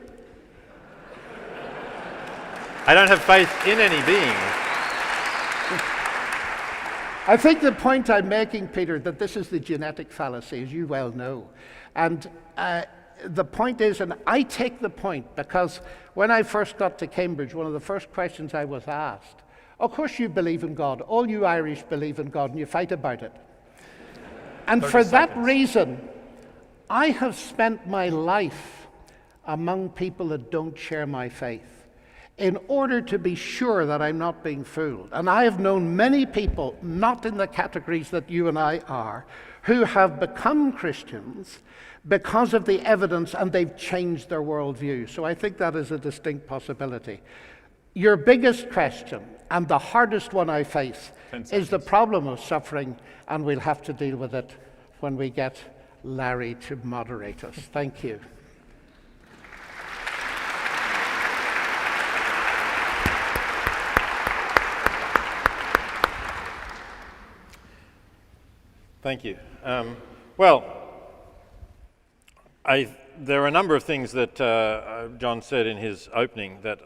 I don't have faith in any being. I think the point I'm making, Peter, that this is the genetic fallacy, as you well know. And the point is, and I take the point because when I first got to Cambridge, one of the first questions I was asked, of course you believe in God. All you Irish believe in God and you fight about it. And for that reason, I have spent my life among people that don't share my faith in order to be sure that I'm not being fooled. And I have known many people, not in the categories that you and I are, who have become Christians because of the evidence and they've changed their worldview. So I think that is a distinct possibility. Your biggest question, and the hardest one I face, is the problem of suffering, and we'll have to deal with it when we get Larry to moderate us. Thank you. Thank you. There are a number of things that John said in his opening that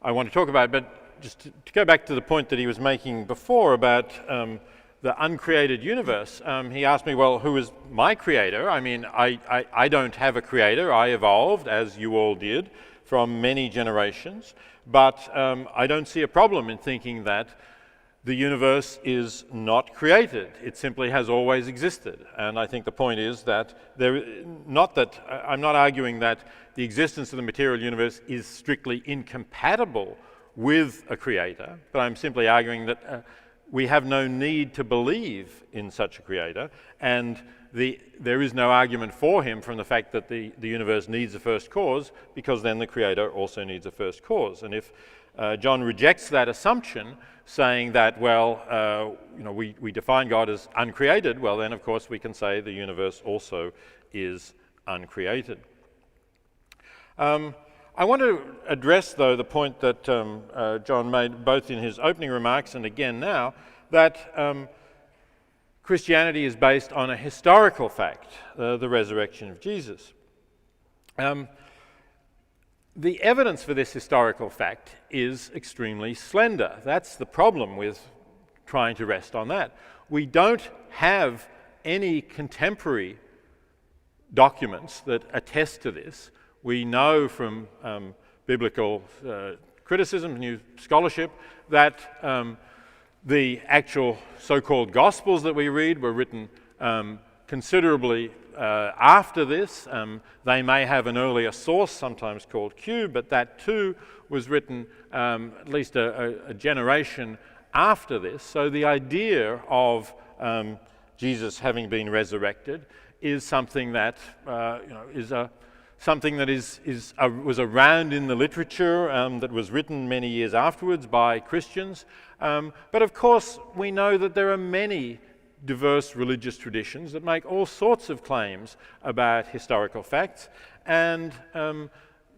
I want to talk about, but just to go back to the point that he was making before about the uncreated universe, he asked me, well, who is my creator? I mean, I don't have a creator. I evolved, as you all did, from many generations, but I don't see a problem in thinking that the universe is not created. It simply has always existed. And I think the point is that I'm not arguing that the existence of the material universe is strictly incompatible with a creator, but I'm simply arguing that we have no need to believe in such a creator, and there is no argument for him from the fact that the universe needs a first cause, because then the creator also needs a first cause. And if John rejects that assumption, saying that, well, we define God as uncreated, well, then, of course, we can say the universe also is uncreated. I want to address, though, the point that John made both in his opening remarks and again now, that Christianity is based on a historical fact, the resurrection of Jesus. The evidence for this historical fact is extremely slender. That's the problem with trying to rest on that. We don't have any contemporary documents that attest to this. We know from biblical criticism, new scholarship, that the actual so-called Gospels that we read were written considerably after this. They may have an earlier source, sometimes called Q, but that too was written at least a generation after this. So the idea of Jesus having been resurrected is something that was around in the literature that was written many years afterwards by Christians. But of course, we know that there are many diverse religious traditions that make all sorts of claims about historical facts, and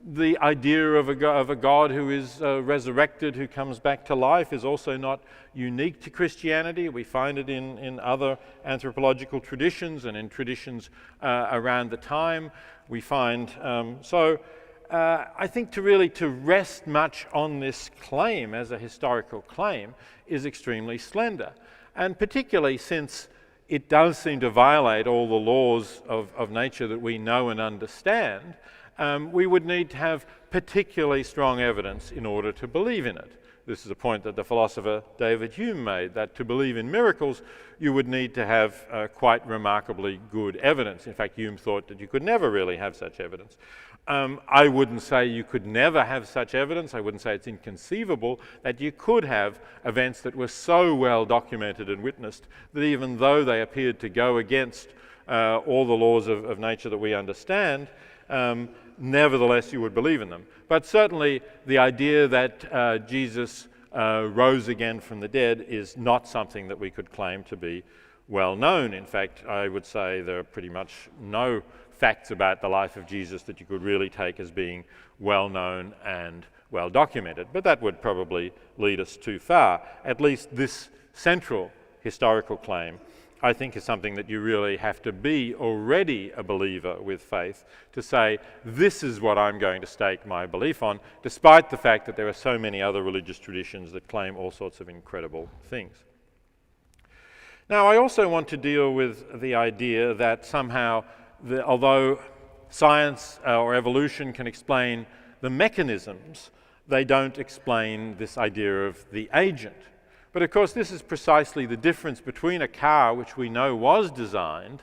the idea of a God who is resurrected, who comes back to life, is also not unique to Christianity. We find it in other anthropological traditions and in traditions around the time. We find I think to rest much on this claim as a historical claim is extremely slender. And particularly since it does seem to violate all the laws of nature that we know and understand, we would need to have particularly strong evidence in order to believe in it. This is a point that the philosopher David Hume made, that to believe in miracles, you would need to have quite remarkably good evidence. In fact, Hume thought that you could never really have such evidence. I wouldn't say you could never have such evidence. I wouldn't say it's inconceivable that you could have events that were so well documented and witnessed that even though they appeared to go against all the laws of nature that we understand, nevertheless you would believe in them. But certainly the idea that Jesus rose again from the dead is not something that we could claim to be well known. In fact, I would say there are pretty much no facts about the life of Jesus that you could really take as being well known and well documented, but that would probably lead us too far. At least this central historical claim, I think, is something that you really have to be already a believer with faith to say, this is what I'm going to stake my belief on, despite the fact that there are so many other religious traditions that claim all sorts of incredible things. Now, I also want to deal with the idea that somehow, although science or evolution can explain the mechanisms, they don't explain this idea of the agent. But of course, this is precisely the difference between a car, which we know was designed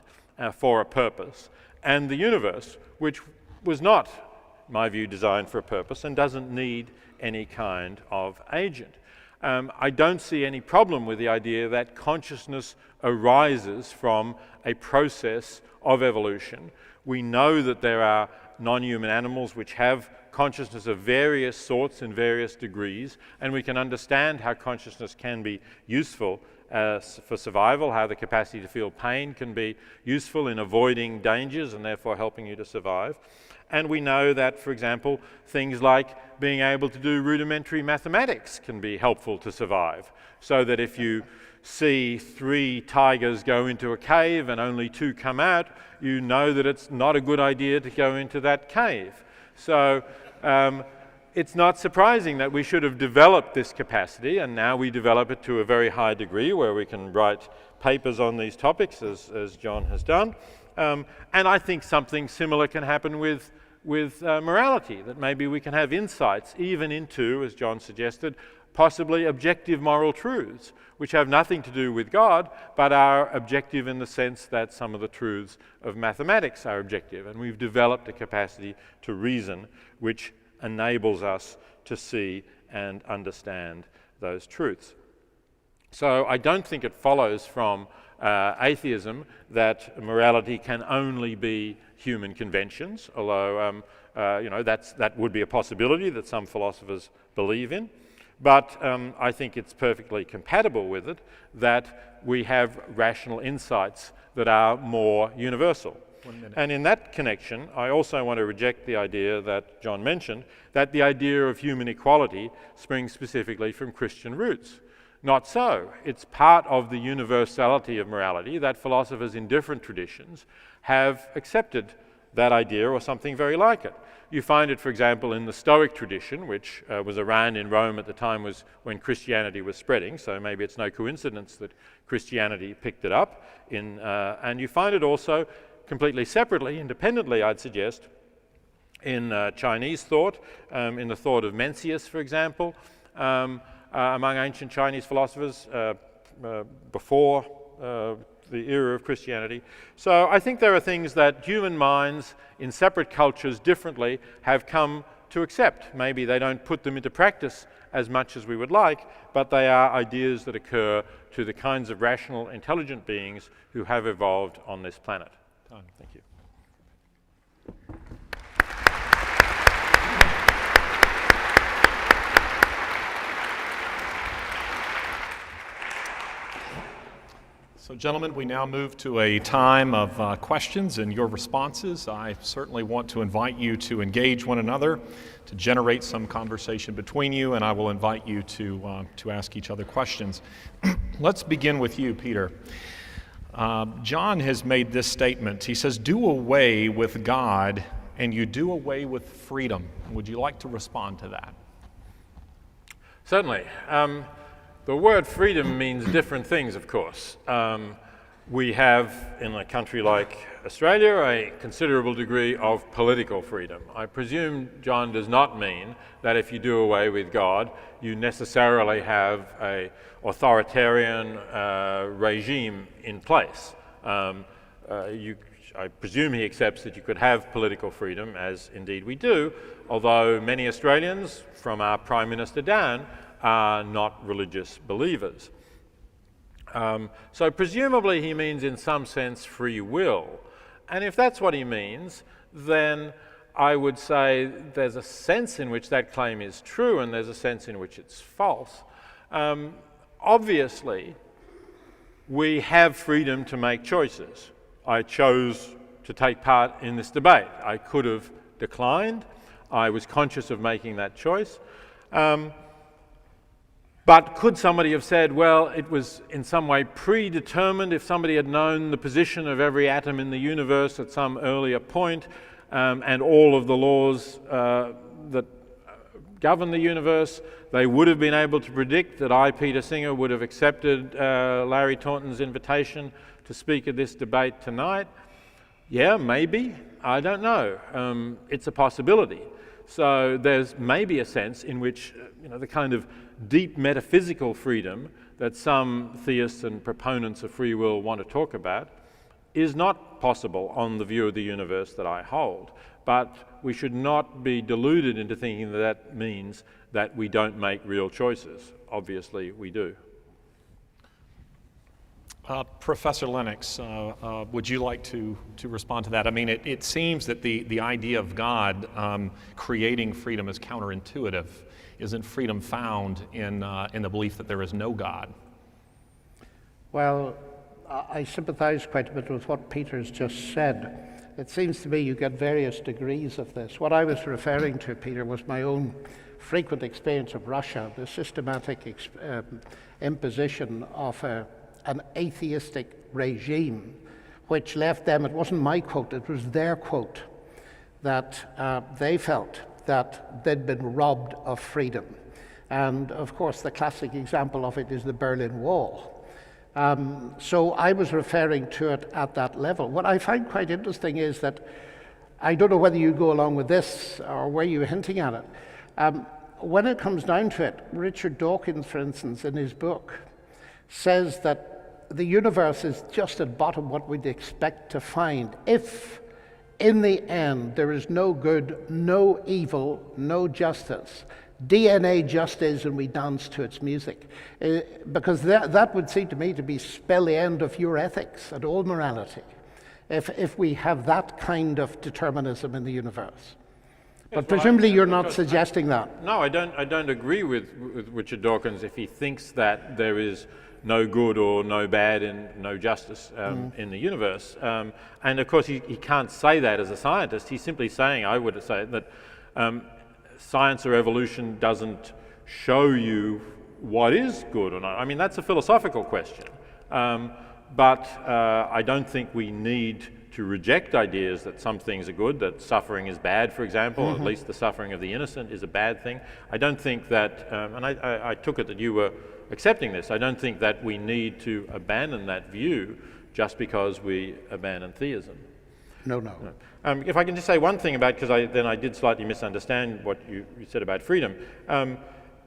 for a purpose, and the universe, which was not, in my view, designed for a purpose and doesn't need any kind of agent. I don't see any problem with the idea that consciousness arises from a process of evolution. We know that there are non-human animals which have consciousness of various sorts and various degrees, and we can understand how consciousness can be useful for survival, how the capacity to feel pain can be useful in avoiding dangers and therefore helping you to survive. And we know that, for example, things like being able to do rudimentary mathematics can be helpful to survive, so that if you see 3 tigers go into a cave and only 2 come out, you know that it's not a good idea to go into that cave. So it's not surprising that we should have developed this capacity, and now we develop it to a very high degree where we can write papers on these topics, as John has done. And I think something similar can happen with morality, that maybe we can have insights even into, as John suggested, possibly objective moral truths, which have nothing to do with God, but are objective in the sense that some of the truths of mathematics are objective. And we've developed a capacity to reason which enables us to see and understand those truths. So I don't think it follows from atheism that morality can only be human conventions, although that would be a possibility that some philosophers believe in. But I think it's perfectly compatible with it that we have rational insights that are more universal. And in that connection, I also want to reject the idea that John mentioned, that the idea of human equality springs specifically from Christian roots. Not so. It's part of the universality of morality that philosophers in different traditions have accepted that idea or something very like it. You find it, for example, in the Stoic tradition, which was around in Rome at the time when Christianity was spreading, so maybe it's no coincidence that Christianity picked it up. And you find it also completely separately, independently, I'd suggest, in Chinese thought, in the thought of Mencius, for example, among ancient Chinese philosophers before the era of Christianity. So I think there are things that human minds in separate cultures differently have come to accept. Maybe they don't put them into practice as much as we would like, but they are ideas that occur to the kinds of rational, intelligent beings who have evolved on this planet. Thank you. So, gentlemen, we now move to a time of questions and your responses. I certainly want to invite you to engage one another, to generate some conversation between you, and I will invite you to ask each other questions. Let's begin with you, Peter. John has made this statement. He says, "Do away with God, and you do away with freedom." Would you like to respond to that? Certainly. The word freedom means different things, of course. We have, in a country like Australia, a considerable degree of political freedom. I presume John does not mean that if you do away with God, you necessarily have an authoritarian regime in place. I presume he accepts that you could have political freedom, as indeed we do, although many Australians, from our Prime Minister down, are not religious believers. So presumably he means in some sense free will. And if that's what he means, then I would say there's a sense in which that claim is true and there's a sense in which it's false. Obviously, we have freedom to make choices. I chose to take part in this debate. I could have declined. I was conscious of making that choice. But could somebody have said, well, it was in some way predetermined if somebody had known the position of every atom in the universe at some earlier point, and all of the laws that govern the universe, they would have been able to predict that I, Peter Singer, would have accepted Larry Taunton's invitation to speak at this debate tonight? Yeah, maybe. I don't know. It's a possibility. So there's maybe a sense in which the kind of deep metaphysical freedom that some theists and proponents of free will want to talk about is not possible on the view of the universe that I hold. But we should not be deluded into thinking that that means that we don't make real choices. Obviously, we do. Professor Lennox, would you like to respond to that? I mean, it seems that the idea of God creating freedom is counterintuitive. Isn't freedom found in the belief that there is no God? Well, I sympathize quite a bit with what Peter's just said. It seems to me you get various degrees of this. What I was referring to, Peter, was my own frequent experience of Russia, the systematic imposition of an atheistic regime, which left them, it wasn't my quote, it was their quote, that they felt that they'd been robbed of freedom. And of course, the classic example of it is the Berlin Wall. So I was referring to it at that level. What I find quite interesting is that, I don't know whether you go along with this or were you hinting at it, when it comes down to it, Richard Dawkins, for instance, in his book, says that the universe is just at bottom what we'd expect to find if, in the end, there is no good, no evil, no justice. DNA just is, and we dance to its music. Because that would seem to me to be spell the end of your ethics and all morality, if we have that kind of determinism in the universe. But presumably you're not suggesting that. No, I don't agree with Richard Dawkins if he thinks that there is no good or no bad and no justice in the universe. And of course he can't say that as a scientist. He's simply saying, I would say, that science or evolution doesn't show you what is good or not. I mean, that's a philosophical question. But I don't think we need to reject ideas that some things are good, that suffering is bad, for example, at least the suffering of the innocent is a bad thing. I don't think that, and I took it that you were accepting this, I don't think that we need to abandon that view just because we abandon theism. No. If I can just say one thing about, because I did slightly misunderstand what you said about freedom.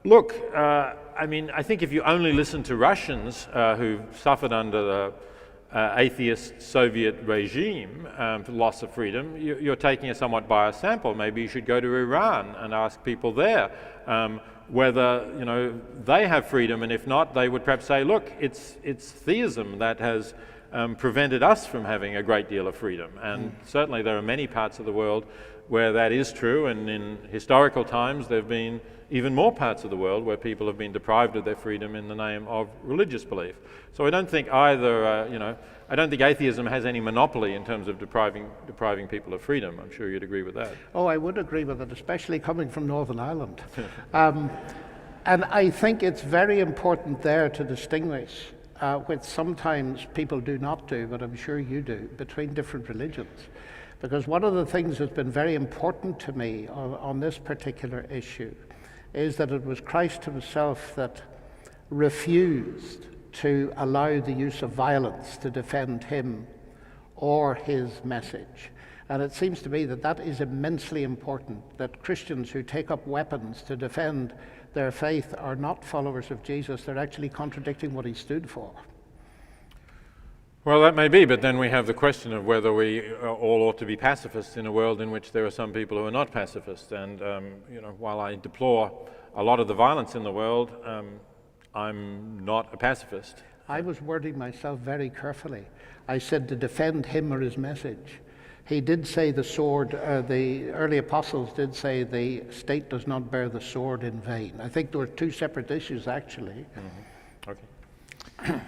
Look, I mean, I think if you only listen to Russians who suffered under the atheist Soviet regime for loss of freedom, you're taking a somewhat biased sample. Maybe you should go to Iran and ask people there whether they have freedom, and if not, they would perhaps say, look, it's theism that has prevented us from having a great deal of freedom. And certainly there are many parts of the world where that is true, and in historical times there have been even more parts of the world where people have been deprived of their freedom in the name of religious belief. So I don't think either, I don't think atheism has any monopoly in terms of depriving people of freedom. I'm sure you'd agree with that. Oh, I would agree with it, especially coming from Northern Ireland. And I think it's very important there to distinguish, which sometimes people do not do, but I'm sure you do, between different religions. Because one of the things that's been very important to me on this particular issue is that it was Christ himself that refused to allow the use of violence to defend him or his message. And it seems to me that that is immensely important, that Christians who take up weapons to defend their faith are not followers of Jesus. They're actually contradicting what he stood for. Well, that may be, but then we have the question of whether we all ought to be pacifists in a world in which there are some people who are not pacifists. And while I deplore a lot of the violence in the world, I'm not a pacifist. I was wording myself very carefully. I said to defend him or his message. he did say the early apostles did say the state does not bear the sword in vain. I think there were two separate issues, actually. Okay.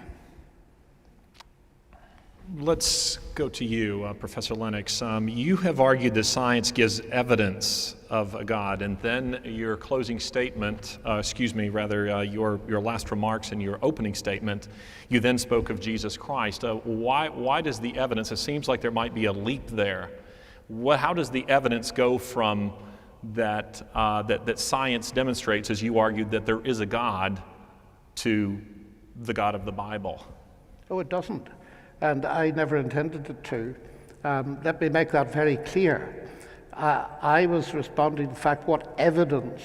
Let's go to you, Professor Lennox. You have argued that science gives evidence of a God, and then your closing statement, your last remarks in your opening statement, you then spoke of Jesus Christ. Why does the evidence, it seems like there might be a leap there. How does the evidence go from that science demonstrates, as you argued, that there is a God, to the God of the Bible? Oh, it doesn't. And I never intended it to. Let me make that very clear. I was responding to the fact, what evidence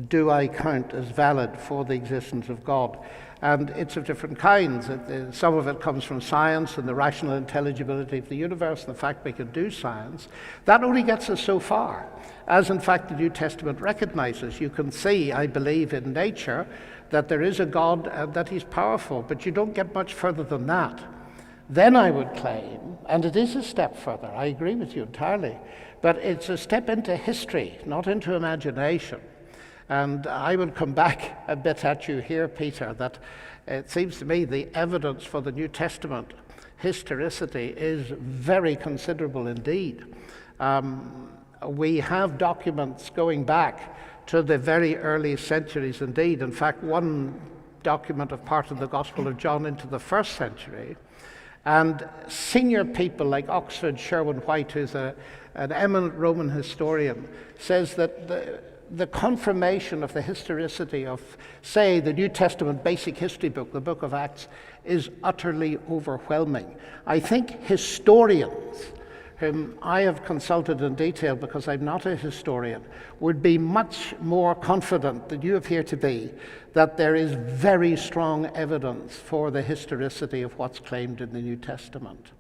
do I count as valid for the existence of God? And it's of different kinds. Some of it comes from science and the rational intelligibility of the universe, and the fact we can do science. That only gets us so far, as in fact the New Testament recognizes. You can see, I believe, in nature that there is a God and that he's powerful, but you don't get much further than that. Then I would claim, and it is a step further, I agree with you entirely, but it's a step into history, not into imagination. And I would come back a bit at you here, Peter, that it seems to me the evidence for the New Testament historicity is very considerable indeed. We have documents going back to the very early centuries indeed. In fact, one document of part of the Gospel of John into the 1st century. And senior people like Oxford Sherwin White, who's an eminent Roman historian, says that the confirmation of the historicity of, say, the New Testament basic history book, the book of Acts, is utterly overwhelming. I think historians, whom I have consulted in detail because I'm not a historian, would be much more confident than you appear to be that there is very strong evidence for the historicity of what's claimed in the New Testament.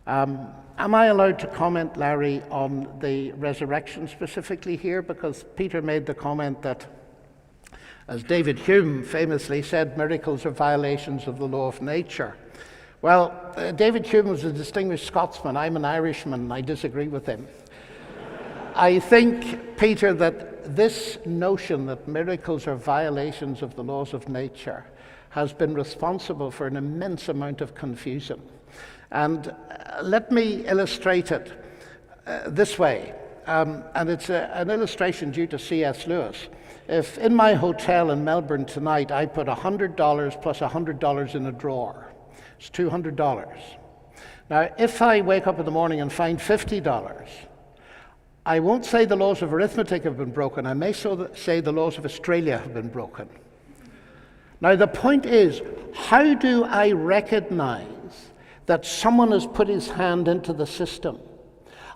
Am I allowed to comment, Larry, on the resurrection specifically here? Because Peter made the comment that, as David Hume famously said, miracles are violations of the law of nature. Well, David Hume was a distinguished Scotsman. I'm an Irishman, and I disagree with him. I think, Peter, that this notion that miracles are violations of the laws of nature has been responsible for an immense amount of confusion. And let me illustrate it this way. And it's an illustration due to C.S. Lewis. If in my hotel in Melbourne tonight I put $100 plus $100 in a drawer, it's $200. Now, if I wake up in the morning and find $50, I won't say the laws of arithmetic have been broken. I may say the laws of Australia have been broken. Now, the point is, how do I recognize that someone has put his hand into the system?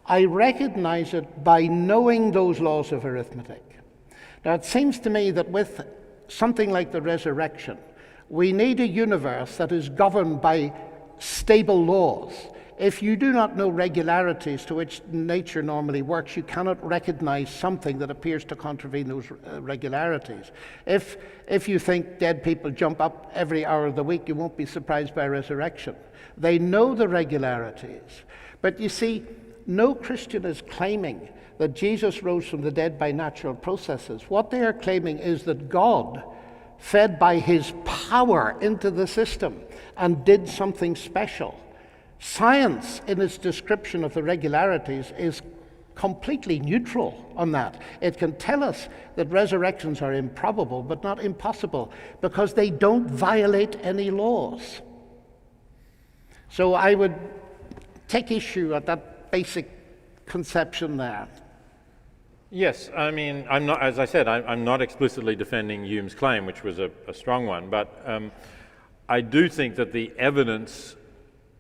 I recognize it by knowing those laws of arithmetic. Now, it seems to me that with something like the resurrection, we need a universe that is governed by stable laws. If you do not know regularities to which nature normally works, you cannot recognize something that appears to contravene those regularities. If you think dead people jump up every hour of the week, you won't be surprised by resurrection. They know the regularities. But you see, no Christian is claiming that Jesus rose from the dead by natural processes. What they are claiming is that God fed by his power into the system and did something special. Science, in its description of the regularities, is completely neutral on that. It can tell us that resurrections are improbable, but not impossible, because they don't violate any laws. So I would take issue at that basic conception there. Yes, I mean, I'm not, as I said, I'm not explicitly defending Hume's claim, which was a strong one, but I do think that the evidence,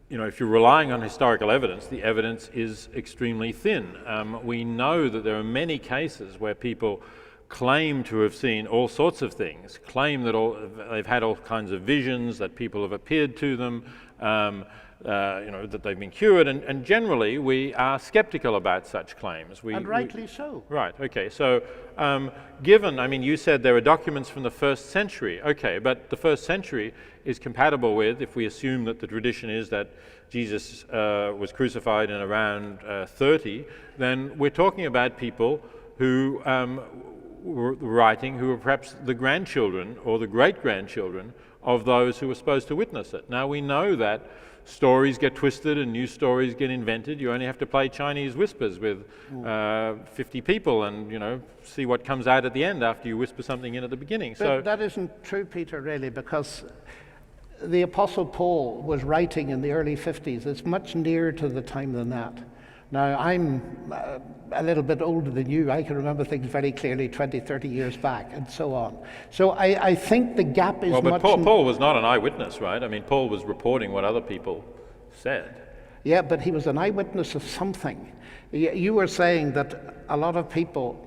if you're relying on historical evidence, the evidence is extremely thin. We know that there are many cases where people claim to have seen all sorts of things, claim that they've had all kinds of visions, that people have appeared to them, that they've been cured, and generally we are skeptical about such claims. And rightly so. Right, okay, so given, I mean, you said there are documents from the 1st century, okay, but the 1st century is compatible with, if we assume that the tradition is that Jesus was crucified in around 30, then we're talking about people who were writing, who were perhaps the grandchildren or the great-grandchildren of those who were supposed to witness it. Now we know that stories get twisted and new stories get invented. You only have to play Chinese whispers with 50 people and, see what comes out at the end after you whisper something in at the beginning. But that isn't true, Peter, really, because the Apostle Paul was writing in the early 50s. It's much nearer to the time than that. Now, I'm a little bit older than you. I can remember things very clearly 20, 30 years back, and so on. So I think the gap is but Paul was not an eyewitness, right? I mean, Paul was reporting what other people said. Yeah, but he was an eyewitness of something. You were saying that a lot of people,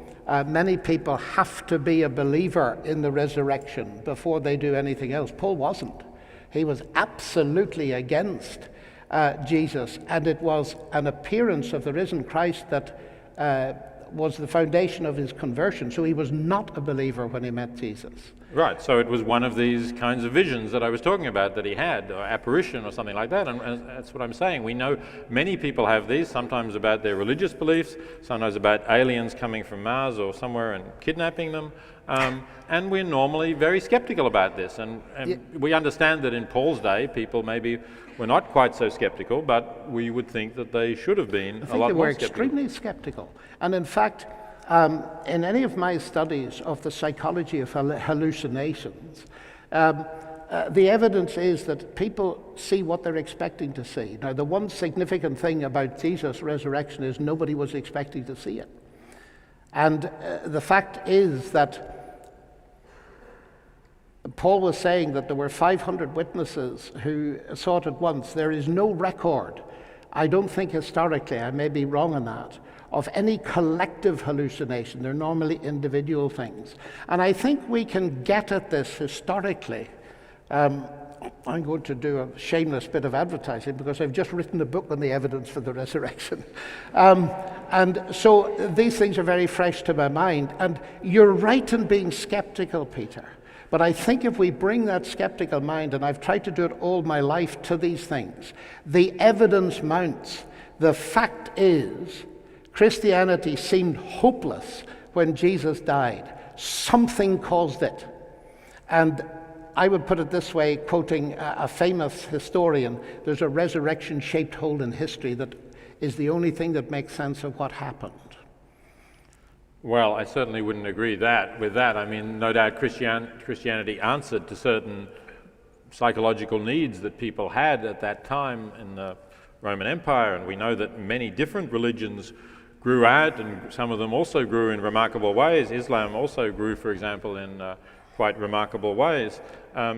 many people have to be a believer in the resurrection before they do anything else. Paul wasn't. He was absolutely against Jesus, and it was an appearance of the risen Christ that was the foundation of his conversion. So he was not a believer when he met Jesus. Right, so it was one of these kinds of visions that I was talking about that he had, or apparition or something like that, and that's what I'm saying. We know many people have these, sometimes about their religious beliefs, sometimes about aliens coming from Mars or somewhere and kidnapping them, and we're normally very skeptical about this, and we understand that in Paul's day people maybe were not quite so skeptical, but we would think that they should have been a lot more skeptical. I think they were extremely skeptical, and in fact, in any of my studies of the psychology of hallucinations, the evidence is that people see what they're expecting to see. Now, the one significant thing about Jesus' resurrection is nobody was expecting to see it. And the fact is that Paul was saying that there were 500 witnesses who saw it at once. There is no record, I don't think historically, I may be wrong on that, of any collective hallucination. They're normally individual things. And I think we can get at this historically. I'm going to do a shameless bit of advertising because I've just written a book on the evidence for the resurrection. And so these things are very fresh to my mind. And you're right in being skeptical, Peter. But I think if we bring that skeptical mind, and I've tried to do it all my life to these things, the evidence mounts. The fact is, Christianity seemed hopeless when Jesus died. Something caused it. And I would put it this way, quoting a famous historian, there's a resurrection-shaped hole in history that is the only thing that makes sense of what happened. Well, I certainly wouldn't agree with that. I mean, no doubt Christianity answered to certain psychological needs that people had at that time in the Roman Empire, and we know that many different religions grew out, and some of them also grew in remarkable ways. Islam also grew, for example, in quite remarkable ways.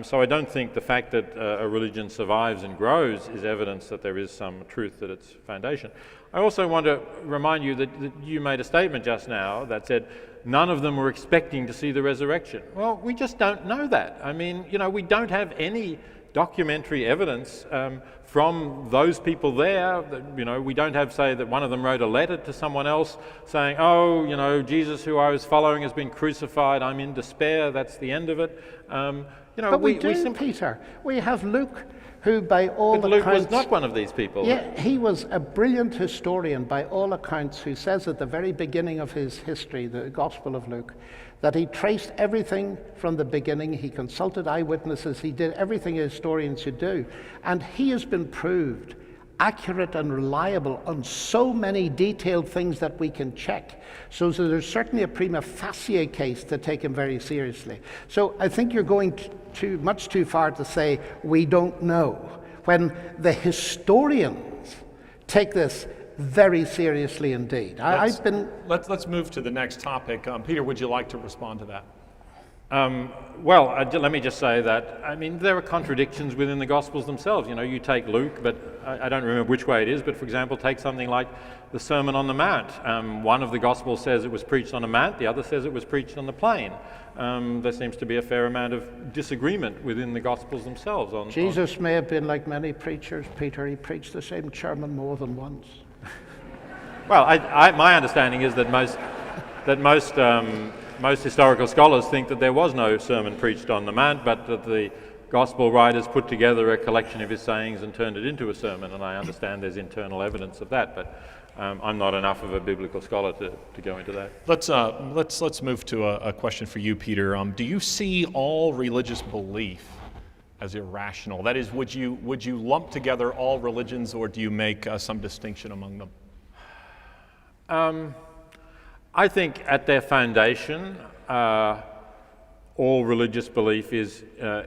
So I don't think the fact that a religion survives and grows is evidence that there is some truth at its foundation. I also want to remind you that you made a statement just now that said none of them were expecting to see the resurrection. Well, we just don't know that. I mean, we don't have any documentary evidence from those people there. We don't have, say, that one of them wrote a letter to someone else saying, Jesus, who I was following, has been crucified. I'm in despair. That's the end of it. But we do, Peter. We have Luke, who by all accounts... Luke was not one of these people. Yeah, he was a brilliant historian by all accounts, who says at the very beginning of his history, the Gospel of Luke, that he traced everything from the beginning. He consulted eyewitnesses. He did everything a historian should do. And he has been proved accurate and reliable on so many detailed things that we can check. So there's certainly a prima facie case to take him very seriously. So I think you're going much too far to say we don't know, when the historians take this very seriously indeed. Let's move to the next topic. Peter, would you like to respond to that? Let me just say that, I mean, there are contradictions within the Gospels themselves. You know, you take Luke, but I don't remember which way it is, but for example, take something like the Sermon on the Mount. One of the Gospels says it was preached on a mount, the other says it was preached on the plain. There seems to be a fair amount of disagreement within the Gospels themselves. Jesus may have been like many preachers, Peter. He preached the same sermon more than once. Well, my understanding is that most historical scholars think that there was no sermon preached on the Mount, but that the Gospel writers put together a collection of his sayings and turned it into a sermon, and I understand there's internal evidence of that, but I'm not enough of a biblical scholar to go into that. Let's move to a question for you, Peter. Do you see all religious belief as irrational? That is, would you lump together all religions, or do you make some distinction among them? I think at their foundation, all religious belief is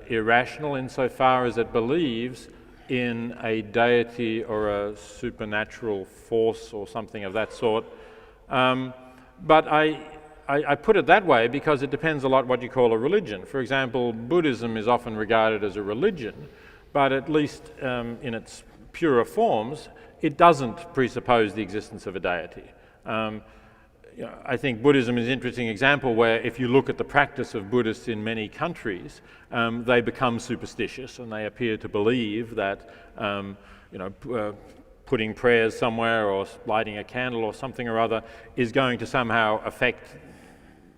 irrational insofar as it believes in a deity or a supernatural force or something of that sort. But I put it that way because it depends a lot what you call a religion. For example, Buddhism is often regarded as a religion, but at least in its purer forms, it doesn't presuppose the existence of a deity. I think Buddhism is an interesting example where if you look at the practice of Buddhists in many countries, they become superstitious and they appear to believe that putting prayers somewhere or lighting a candle or something or other is going to somehow affect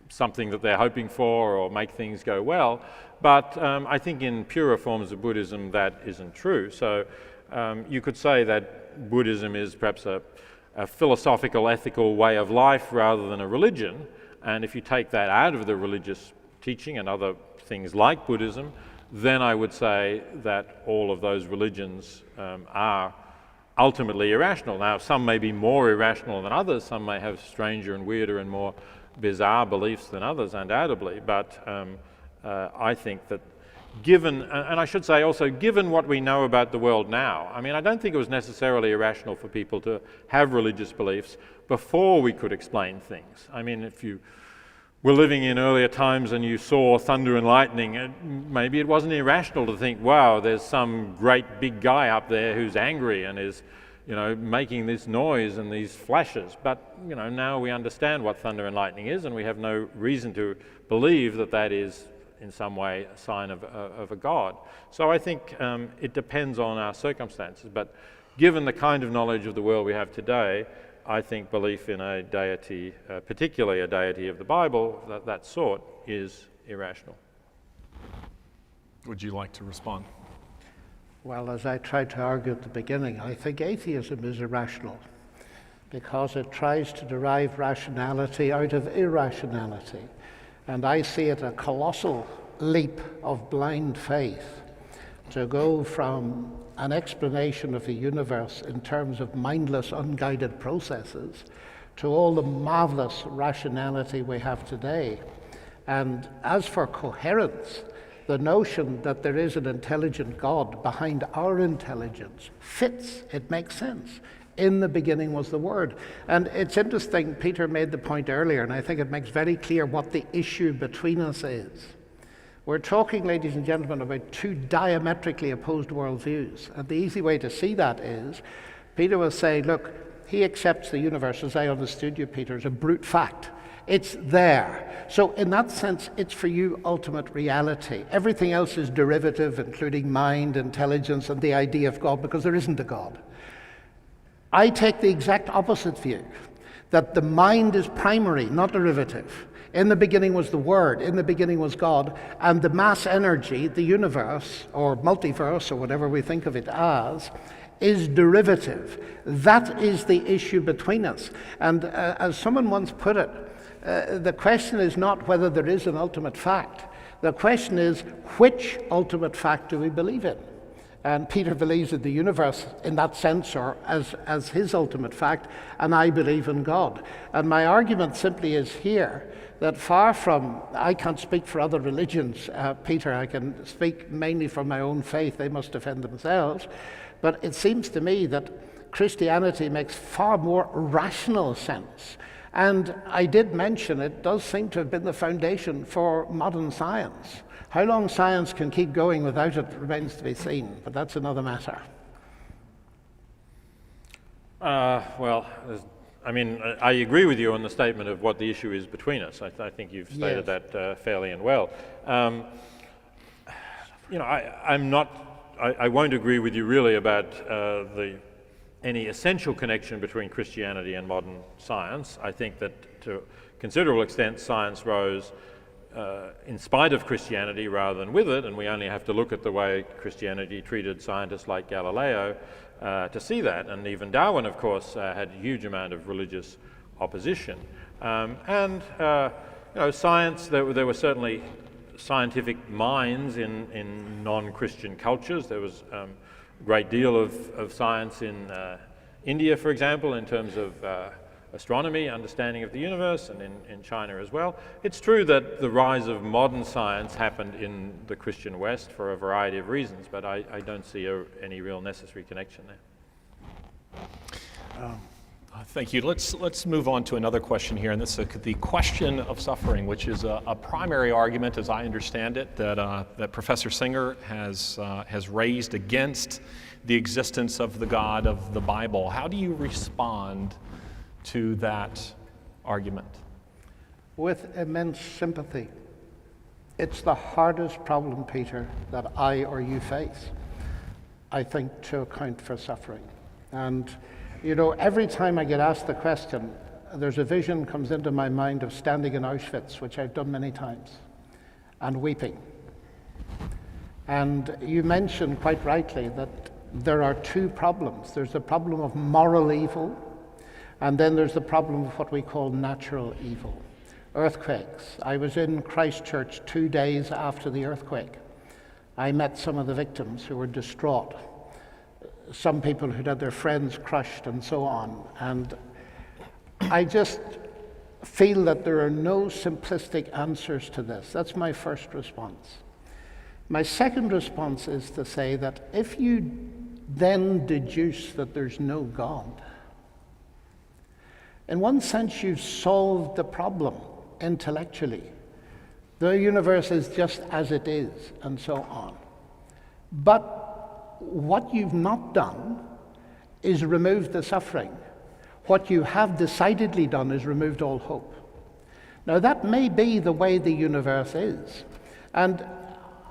something that they're hoping for or make things go well. But I think in purer forms of Buddhism that isn't true. So you could say that Buddhism is perhaps a philosophical, ethical way of life rather than a religion. And if you take that out of the religious teaching and other things like Buddhism, then I would say that all of those religions are ultimately irrational. Now, some may be more irrational than others, some may have stranger and weirder and more bizarre beliefs than others, undoubtedly, but I think that given, and I should say also, given what we know about the world now, I mean, I don't think it was necessarily irrational for people to have religious beliefs before we could explain things. I mean, if you were living in earlier times and you saw thunder and lightning, maybe it wasn't irrational to think, wow, there's some great big guy up there who's angry and is, making this noise and these flashes. But, now we understand what thunder and lightning is, and we have no reason to believe that that is in some way a sign of a god. So I think it depends on our circumstances, but given the kind of knowledge of the world we have today, I think belief in a deity, particularly a deity of the Bible, that sort, is irrational. Would you like to respond? Well, as I tried to argue at the beginning, I think atheism is irrational because it tries to derive rationality out of irrationality. And I see it a colossal leap of blind faith to go from an explanation of the universe in terms of mindless, unguided processes to all the marvelous rationality we have today. And as for coherence, the notion that there is an intelligent God behind our intelligence fits, it makes sense. In the beginning was the Word. And it's interesting, Peter made the point earlier, and I think it makes very clear what the issue between us is. We're talking, ladies and gentlemen, about two diametrically opposed worldviews. And the easy way to see that is, Peter will say, look, he accepts the universe, as I understood you, Peter, as a brute fact. It's there. So in that sense, it's for you ultimate reality. Everything else is derivative, including mind, intelligence, and the idea of God, because there isn't a God. I take the exact opposite view, that the mind is primary, not derivative. In the beginning was the Word, in the beginning was God, and the mass energy, the universe, or multiverse, or whatever we think of it as, is derivative. That is the issue between us. And as someone once put it, the question is not whether there is an ultimate fact. The question is, which ultimate fact do we believe in? And Peter believes in the universe in that sense, or as his ultimate fact, and I believe in God. And my argument simply is here that far from, I can't speak for other religions, Peter, I can speak mainly from my own faith, they must defend themselves, but it seems to me that Christianity makes far more rational sense. And I did mention it does seem to have been the foundation for modern science. How long science can keep going without it remains to be seen, but that's another matter. Well, I agree with you on the statement of what the issue is between us. I think you've stated Yes. that fairly and well. I won't agree with you really about any essential connection between Christianity and modern science. I think that to a considerable extent science rose in spite of Christianity rather than with it, and we only have to look at the way Christianity treated scientists like Galileo to see that. And even Darwin, of course, had a huge amount of religious opposition. Science, there were certainly scientific minds in non-Christian cultures. There was a great deal of science in India, for example, in terms of astronomy, understanding of the universe, and in China as well. It's true that the rise of modern science happened in the Christian West for a variety of reasons, but I don't see any real necessary connection there. Thank you. Let's move on to another question here, and this is the question of suffering, which is a primary argument, as I understand it, that Professor Singer has raised against the existence of the God of the Bible. How do you respond to that argument? With immense sympathy. It's the hardest problem, Peter, that I or you face, I think, to account for suffering. And every time I get asked the question, there's a vision comes into my mind of standing in Auschwitz, which I've done many times, and weeping. And you mentioned quite rightly that there are two problems. There's the problem of moral evil, and then there's the problem of what we call natural evil. Earthquakes. I was in Christchurch 2 days after the earthquake. I met some of the victims who were distraught. Some people who'd had their friends crushed and so on. And I just feel that there are no simplistic answers to this. That's my first response. My second response is to say that if you then deduce that there's no God, in one sense you've solved the problem intellectually. The universe is just as it is, and so on. But what you've not done is remove the suffering. What you have decidedly done is removed all hope. Now that may be the way the universe is. And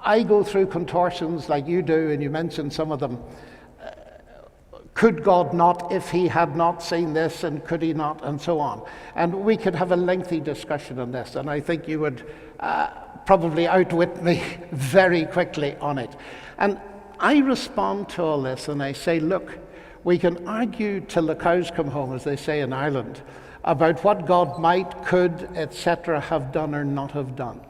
I go through contortions like you do, and you mentioned some of them. Could God not, if he had not seen this, and could he not, and so on. And we could have a lengthy discussion on this, and I think you would probably outwit me very quickly on it. And I respond to all this and I say, look, we can argue till the cows come home, as they say in Ireland, about what God might, could, etc. have done or not have done.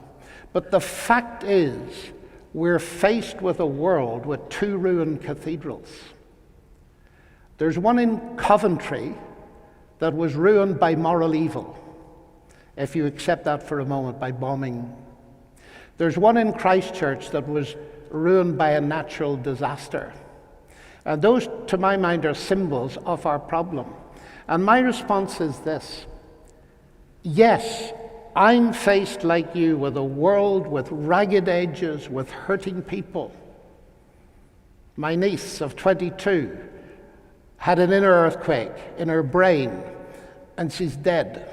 But the fact is, we're faced with a world with two ruined cathedrals. There's one in Coventry that was ruined by moral evil, if you accept that for a moment, by bombing. There's one in Christchurch that was ruined by a natural disaster. And those, to my mind, are symbols of our problem. And my response is this. Yes, I'm faced like you with a world with ragged edges, with hurting people. My niece of 22 had an inner earthquake in her brain, and she's dead.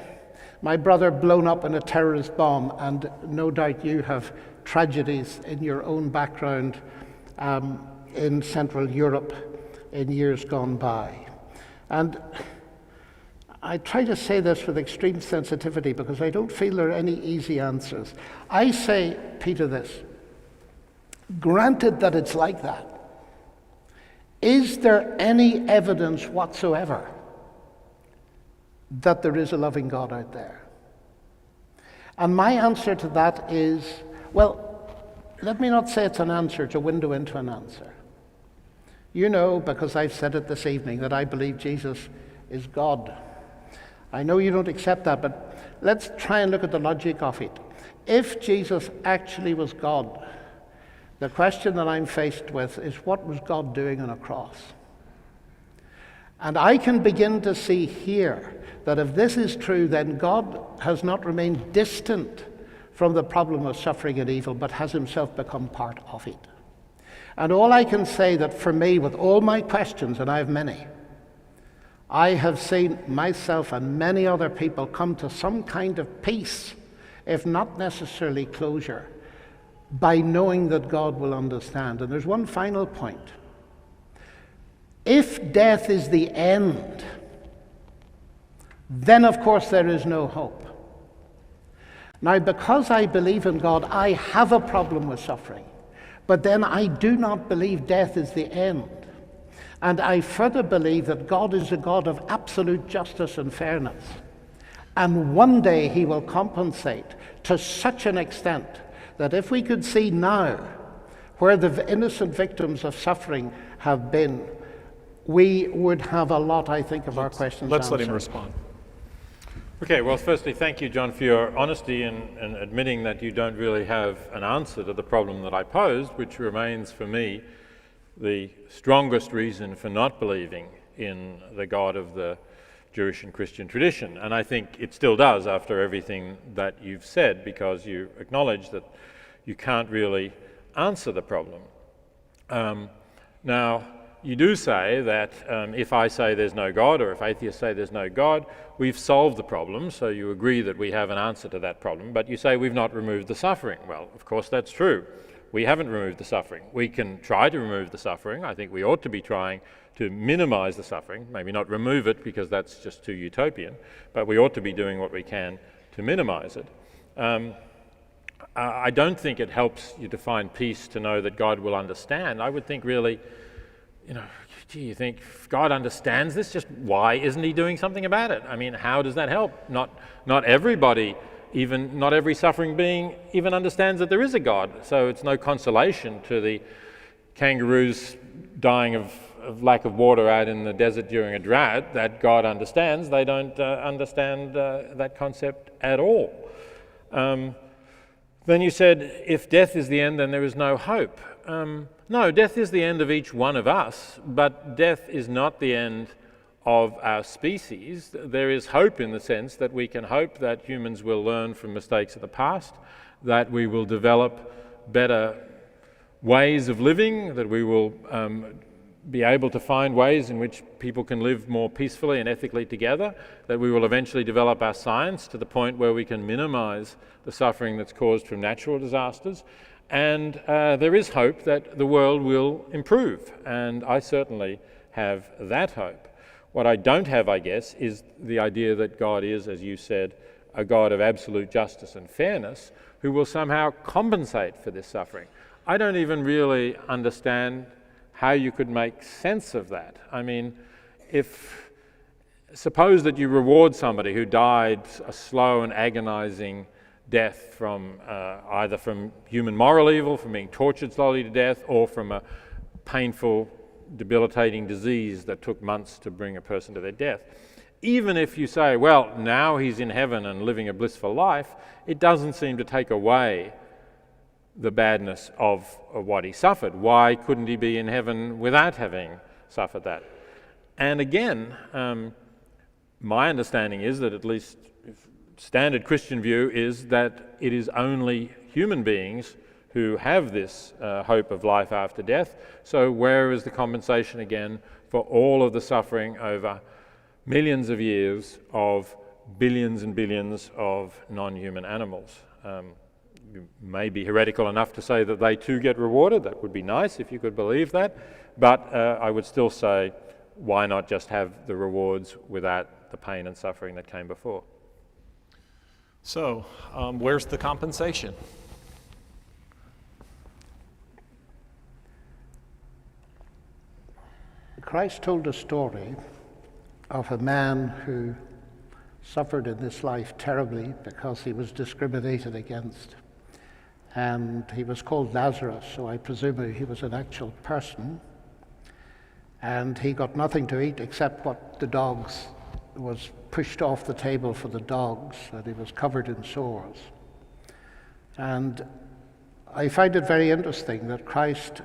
My brother blown up in a terrorist bomb, and no doubt you have tragedies in your own background in Central Europe in years gone by. And I try to say this with extreme sensitivity because I don't feel there are any easy answers. I say, Peter, this. Granted that it's like that, is there any evidence whatsoever that there is a loving God out there? And my answer to that is, well, let me not say it's an answer, it's a window into an answer. You know, because I've said it this evening, that I believe Jesus is God. I know you don't accept that, but let's try and look at the logic of it. If Jesus actually was God, the question that I'm faced with is, what was God doing on a cross? And I can begin to see here that if this is true, then God has not remained distant from the problem of suffering and evil, but has himself become part of it. And all I can say that for me, with all my questions, and I have many, I have seen myself and many other people come to some kind of peace, if not necessarily closure, by knowing that God will understand. And there's one final point. If death is the end, then of course there is no hope. Now, because I believe in God, I have a problem with suffering. But then I do not believe death is the end. And I further believe that God is a God of absolute justice and fairness. And one day he will compensate to such an extent that if we could see now where the innocent victims of suffering have been, we would have a lot, I think, of our questions Let's let him answered. respond. Okay, well, firstly, thank you, John, for your honesty in admitting that you don't really have an answer to the problem that I posed, which remains for me the strongest reason for not believing in the God of the Jewish and Christian tradition. And I think it still does after everything that you've said, because you acknowledge that you can't really answer the problem. Now, you do say that if I say there's no God, or if atheists say there's no God, we've solved the problem, so you agree that we have an answer to that problem, but you say we've not removed the suffering. Well, of course that's true. We haven't removed the suffering. We can try to remove the suffering. I think we ought to be trying to minimize the suffering, maybe not remove it because that's just too utopian, but we ought to be doing what we can to minimize it. I don't think it helps you to find peace to know that God will understand. I would think really, you think if God understands this, just why isn't he doing something about it? I mean, how does that help? Not everybody, even not every suffering being even understands that there is a God. So it's no consolation to the kangaroos dying of lack of water out in the desert during a drought that God understands. They don't understand that concept at all. Then you said, if death is the end, then there is no hope. No, death is the end of each one of us, but death is not the end of our species. There is hope in the sense that we can hope that humans will learn from mistakes of the past, that we will develop better ways of living, that we will be able to find ways in which people can live more peacefully and ethically together, that we will eventually develop our science to the point where we can minimize the suffering that's caused from natural disasters. And there is hope that the world will improve, and I certainly have that hope. What I don't have, I guess, is the idea that God is, as you said, a God of absolute justice and fairness who will somehow compensate for this suffering. I don't even really understand how you could make sense of that. I mean, suppose that you reward somebody who died a slow and agonizing death from either from human moral evil, from being tortured slowly to death, or from a painful, debilitating disease that took months to bring a person to their death. Even if you say, well, now he's in heaven and living a blissful life, it doesn't seem to take away the badness of what he suffered. Why couldn't he be in heaven without having suffered that? And again, my understanding is that, at least standard Christian view, is that it is only human beings who have this hope of life after death. So where is the compensation again for all of the suffering over millions of years of billions and billions of non-human animals? You may be heretical enough to say that they too get rewarded. That would be nice if you could believe that. But I would still say, why not just have the rewards without the pain and suffering that came before? So, where's the compensation? Christ told a story of a man who suffered in this life terribly because he was discriminated against. And he was called Lazarus, so I presume he was an actual person. And he got nothing to eat except what the dogs was pushed off the table for the dogs, and he was covered in sores. And I find it very interesting that Christ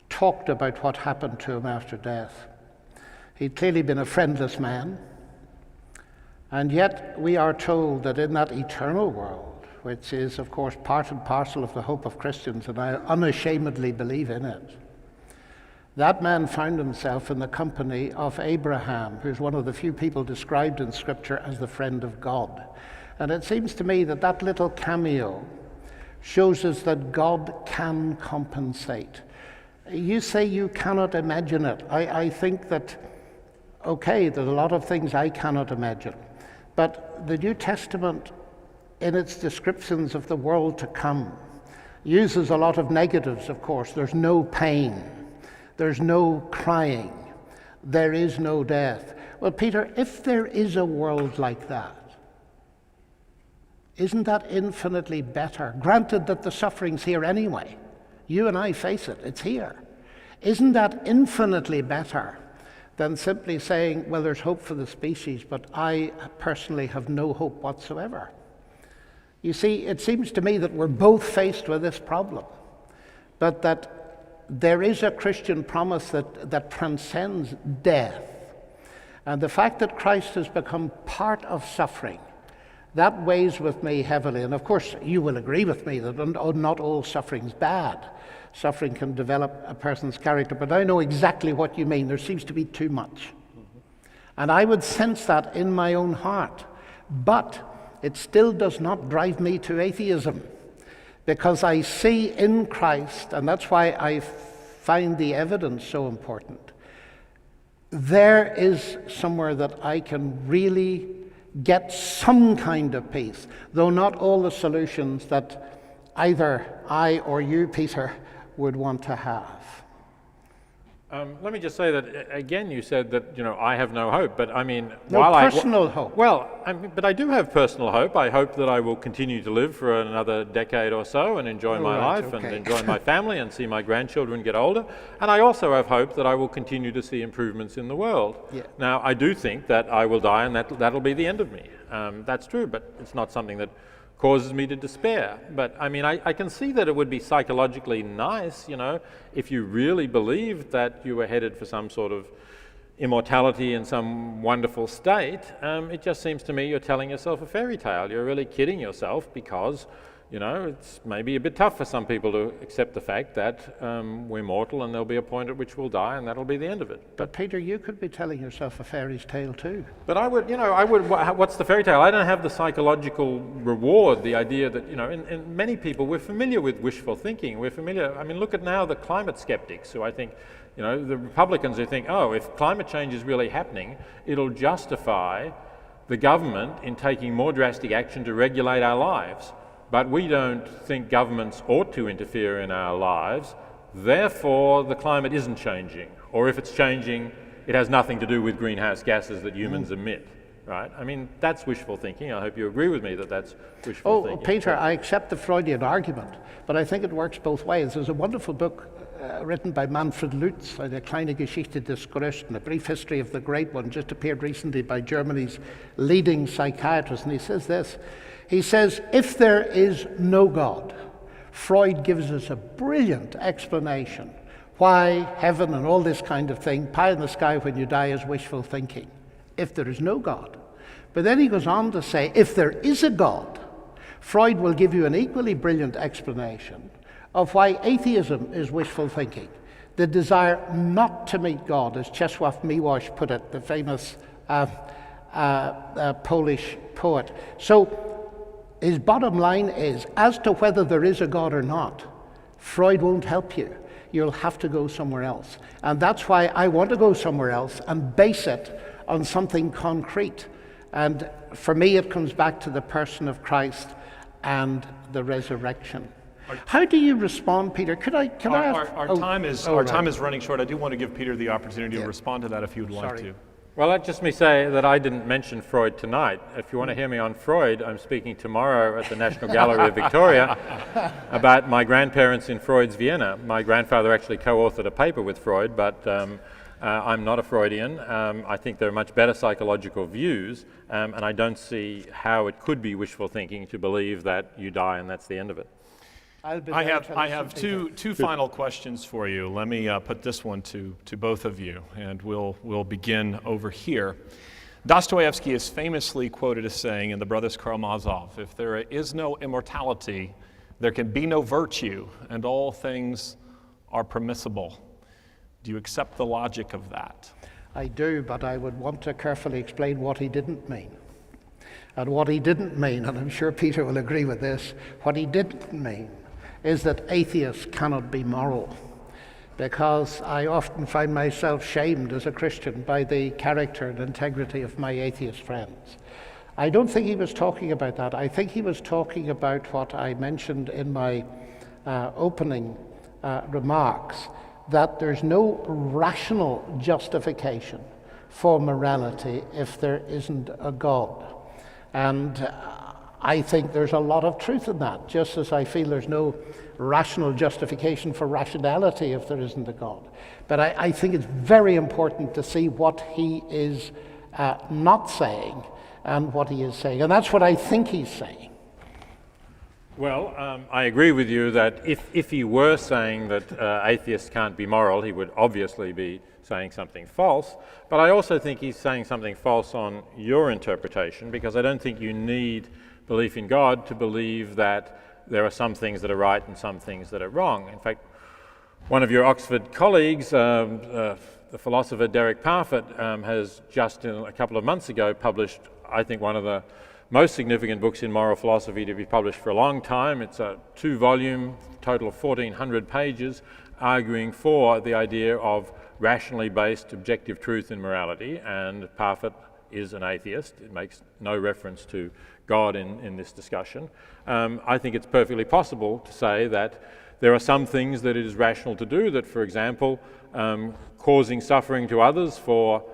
talked about what happened to him after death. He'd clearly been a friendless man. And yet we are told that in that eternal world, which is, of course, part and parcel of the hope of Christians, and I unashamedly believe in it, that man found himself in the company of Abraham, who's one of the few people described in Scripture as the friend of God. And it seems to me that that little cameo shows us that God can compensate. You say you cannot imagine it. I think that, okay, there's a lot of things I cannot imagine. But the New Testament, in its descriptions of the world to come, uses a lot of negatives, of course. There's no pain. There's no crying. There is no death. Well, Peter, if there is a world like that, isn't that infinitely better? Granted that the suffering's here anyway. You and I face it. It's here. Isn't that infinitely better than simply saying, well, there's hope for the species, but I personally have no hope whatsoever? You see, it seems to me that we're both faced with this problem, but that there is a Christian promise that transcends death. And the fact that Christ has become part of suffering, that weighs with me heavily. And of course, you will agree with me that not all suffering's bad. Suffering can develop a person's character, but I know exactly what you mean. There seems to be too much. And I would sense that in my own heart. But it still does not drive me to atheism, because I see in Christ, and that's why I find the evidence so important, there is somewhere that I can really get some kind of peace, though not all the solutions that either I or you, Peter, would want to have. Let me just say that, again, you said that, I have no hope, but I mean... No personal hope. Well, but I do have personal hope. I hope that I will continue to live for another decade or so and enjoy my life and enjoy my family and see my grandchildren get older. And I also have hope that I will continue to see improvements in the world. Yeah. Now, I do think that I will die and that'll be the end of me. That's true, but it's not something that causes me to despair. But I mean, I can see that it would be psychologically nice, if you really believed that you were headed for some sort of immortality in some wonderful state. It just seems to me you're telling yourself a fairy tale. You're really kidding yourself, because it's maybe a bit tough for some people to accept the fact that we're mortal and there'll be a point at which we'll die and that'll be the end of it. But Peter, you could be telling yourself a fairy tale too. But I would, what's the fairy tale? I don't have the psychological reward, the idea that, in many people, we're familiar with wishful thinking. We're familiar, look at now the climate skeptics who I think, the Republicans who think, if climate change is really happening, it'll justify the government in taking more drastic action to regulate our lives. But we don't think governments ought to interfere in our lives, therefore the climate isn't changing. Or if it's changing, it has nothing to do with greenhouse gases that humans emit, right? That's wishful thinking. I hope you agree with me that that's wishful thinking. Peter, I accept the Freudian argument, but I think it works both ways. There's a wonderful book written by Manfred Lutz, eine kleine Geschichte des Größten, a brief history of the great one, just appeared recently by Germany's leading psychiatrist, and he says this. He says, if there is no God, Freud gives us a brilliant explanation why heaven and all this kind of thing, pie in the sky when you die, is wishful thinking, if there is no God. But then he goes on to say, if there is a God, Freud will give you an equally brilliant explanation of why atheism is wishful thinking. The desire not to meet God, as Czesław Miłosz put it, the famous Polish poet. So his bottom line is, as to whether there is a God or not, Freud won't help you. You'll have to go somewhere else. And that's why I want to go somewhere else and base it on something concrete. And for me, it comes back to the person of Christ and the resurrection. How do you respond, Peter? Can I ask? Our time is running short. I do want to give Peter the opportunity to respond to that if you'd like to. Well, let just me say that I didn't mention Freud tonight. If you want to hear me on Freud, I'm speaking tomorrow at the National Gallery of Victoria about my grandparents in Freud's Vienna. My grandfather actually co-authored a paper with Freud, but I'm not a Freudian. I think there are much better psychological views, and I don't see how it could be wishful thinking to believe that you die and that's the end of it. I'll be I there have, to I listen have to two final questions for you. Let me put this one to both of you, and we'll begin over here. Dostoevsky is famously quoted as saying in The Brothers Karamazov, if there is no immortality, there can be no virtue, and all things are permissible. Do you accept the logic of that? I do, but I would want to carefully explain what he didn't mean. And what he didn't mean, and I'm sure Peter will agree with this, what he didn't mean is that atheists cannot be moral. Because I often find myself shamed as a Christian by the character and integrity of my atheist friends. I don't think he was talking about that. I think he was talking about what I mentioned in my opening remarks, that there's no rational justification for morality if there isn't a God. And I think there's a lot of truth in that, just as I feel there's no rational justification for rationality if there isn't a God. But I think it's very important to see what he is not saying and what he is saying. And that's what I think he's saying. Well, I agree with you that if he were saying that atheists can't be moral, he would obviously be saying something false. But I also think he's saying something false on your interpretation, because I don't think you need belief in God to believe that there are some things that are right and some things that are wrong. In fact, one of your Oxford colleagues, the philosopher Derek Parfit, has just a couple of months ago published, I think, one of the most significant books in moral philosophy to be published for a long time. It's a 2-volume, total of 1,400 pages, arguing for the idea of rationally based objective truth in morality, and Parfit is an atheist. It makes no reference to God in this discussion. I think it's perfectly possible to say that there are some things that it is rational to do, that, for example, causing suffering to others for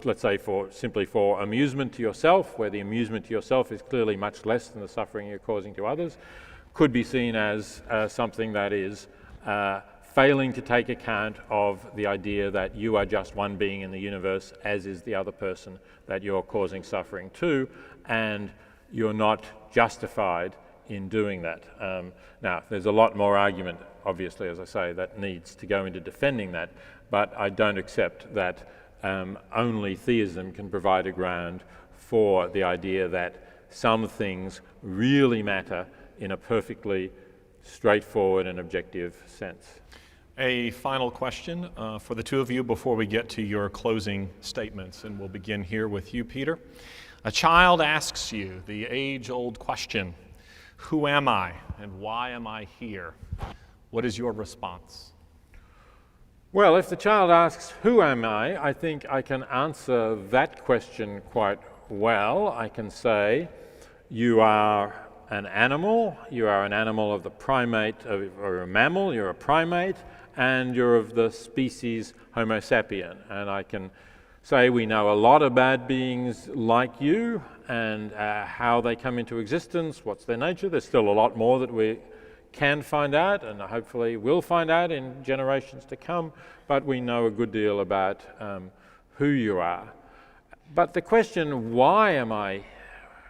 let's say simply for amusement to yourself, where the amusement to yourself is clearly much less than the suffering you're causing to others, could be seen as something that is failing to take account of the idea that you are just one being in the universe, as is the other person that you're causing suffering to, and you're not justified in doing that. Now, there's a lot more argument, obviously, as I say, that needs to go into defending that, but I don't accept that only theism can provide a ground for the idea that some things really matter in a perfectly straightforward and objective sense. A final question for the two of you before we get to your closing statements, and we'll begin here with you, Peter. A child asks you the age-old question, who am I and why am I here? What is your response? Well, if the child asks, who am I think I can answer that question quite well. I can say, you are an animal of the primate, or a mammal, you're a primate, and you're of the species Homo sapien. And I can say we know a lot about beings like you and how they come into existence, what's their nature. There's still a lot more that we can find out and hopefully will find out in generations to come, but we know a good deal about who you are. But the question, why am I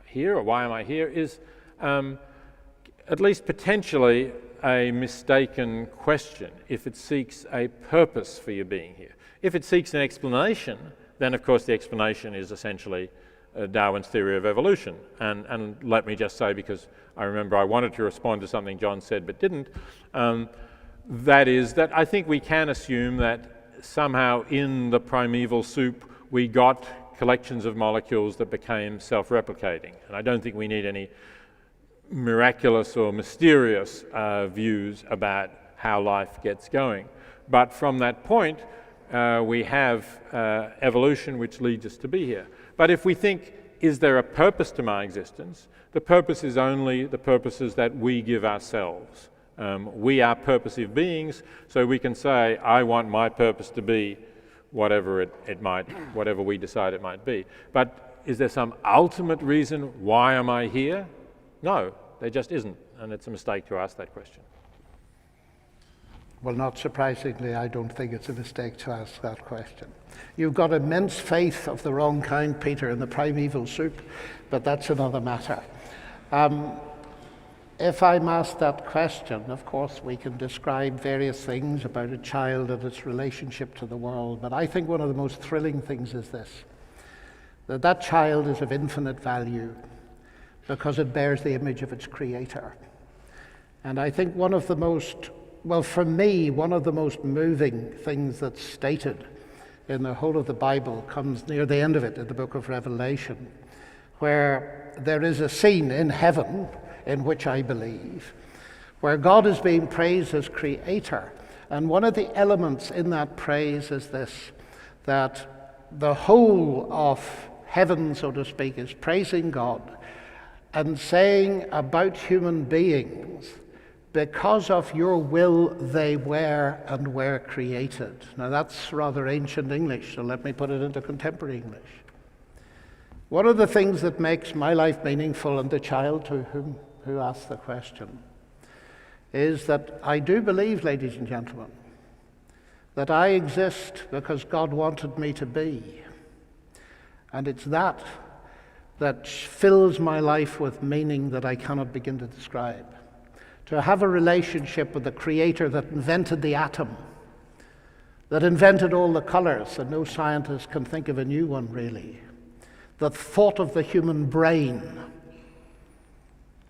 here, or why am I here, is at least potentially a mistaken question if it seeks a purpose for your being here. If it seeks an explanation, then of course the explanation is essentially Darwin's theory of evolution. And let me just say, because I remember I wanted to respond to something John said but didn't, that is that I think we can assume that somehow in the primeval soup we got collections of molecules that became self-replicating. And I don't think we need any miraculous or mysterious views about how life gets going. But from that point, we have evolution which leads us to be here. But if we think, is there a purpose to my existence? The purpose is only the purposes that we give ourselves. We are purposive beings, so we can say, I want my purpose to be whatever whatever we decide it might be. But is there some ultimate reason, why am I here? No, there just isn't, and it's a mistake to ask that question. Well, not surprisingly, I don't think it's a mistake to ask that question. You've got immense faith of the wrong kind, Peter, in the primeval soup, but that's another matter. if I'm asked that question, of course we can describe various things about a child and its relationship to the world, but I think one of the most thrilling things is this, that child is of infinite value because it bears the image of its creator. And I think one of the most, well, for me, one of the most moving things that's stated in the whole of the Bible comes near the end of it in the book of Revelation, where there is a scene in heaven, in which I believe, where God is being praised as creator. And one of the elements in that praise is this, that the whole of heaven, so to speak, is praising God and saying about human beings, because of your will they were and were created. Now that's rather ancient English, so let me put it into contemporary English. One of the things that makes my life meaningful, and the child to who asked the question, is that I do believe, ladies and gentlemen, that I exist because God wanted me to be. And it's that fills my life with meaning that I cannot begin to describe. To have a relationship with the Creator that invented the atom, that invented all the colors, and no scientist can think of a new one really, that thought of the human brain.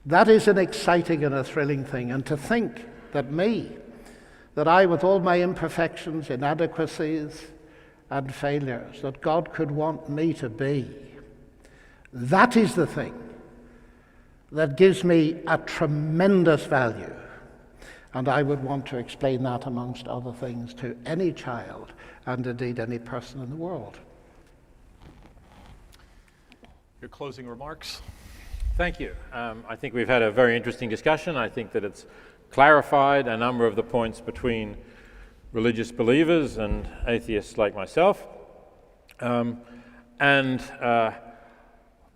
That is an exciting and a thrilling thing. And to think that I, with all my imperfections, inadequacies, and failures, that God could want me to be, that is the thing that gives me a tremendous value. And I would want to explain that, amongst other things, to any child, and indeed any person in the world. Your closing remarks? Thank you. I think we've had a very interesting discussion. I think that it's clarified a number of the points between religious believers and atheists like myself.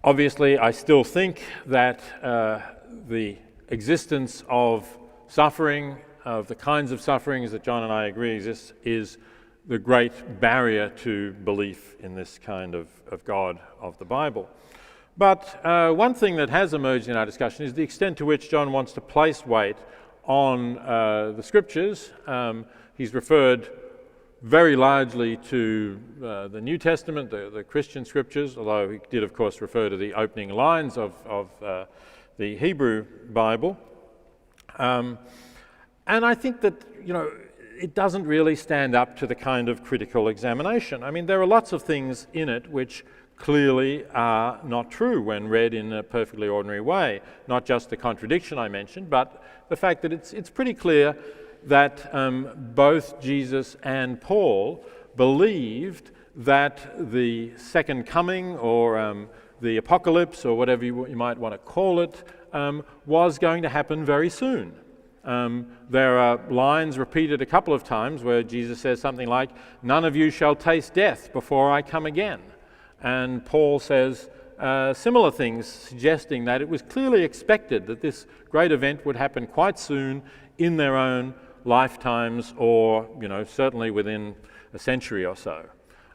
Obviously, I still think that the existence of suffering, of the kinds of sufferings that John and I agree exist, is the great barrier to belief in this kind of God of the Bible. But one thing that has emerged in our discussion is the extent to which John wants to place weight on the Scriptures. He's referred very largely to the New Testament, the Christian Scriptures, although he did, of course, refer to the opening lines of the Hebrew Bible. And I think that, it doesn't really stand up to the kind of critical examination. I mean, there are lots of things in it which clearly are not true when read in a perfectly ordinary way. Not just the contradiction I mentioned, but the fact that it's pretty clear that both Jesus and Paul believed that the second coming, or the apocalypse, or whatever you might want to call it, was going to happen very soon. There are lines repeated a couple of times where Jesus says something like, "None of you shall taste death before I come again." And Paul says similar things, suggesting that it was clearly expected that this great event would happen quite soon in their own lifetimes, or certainly within a century or so.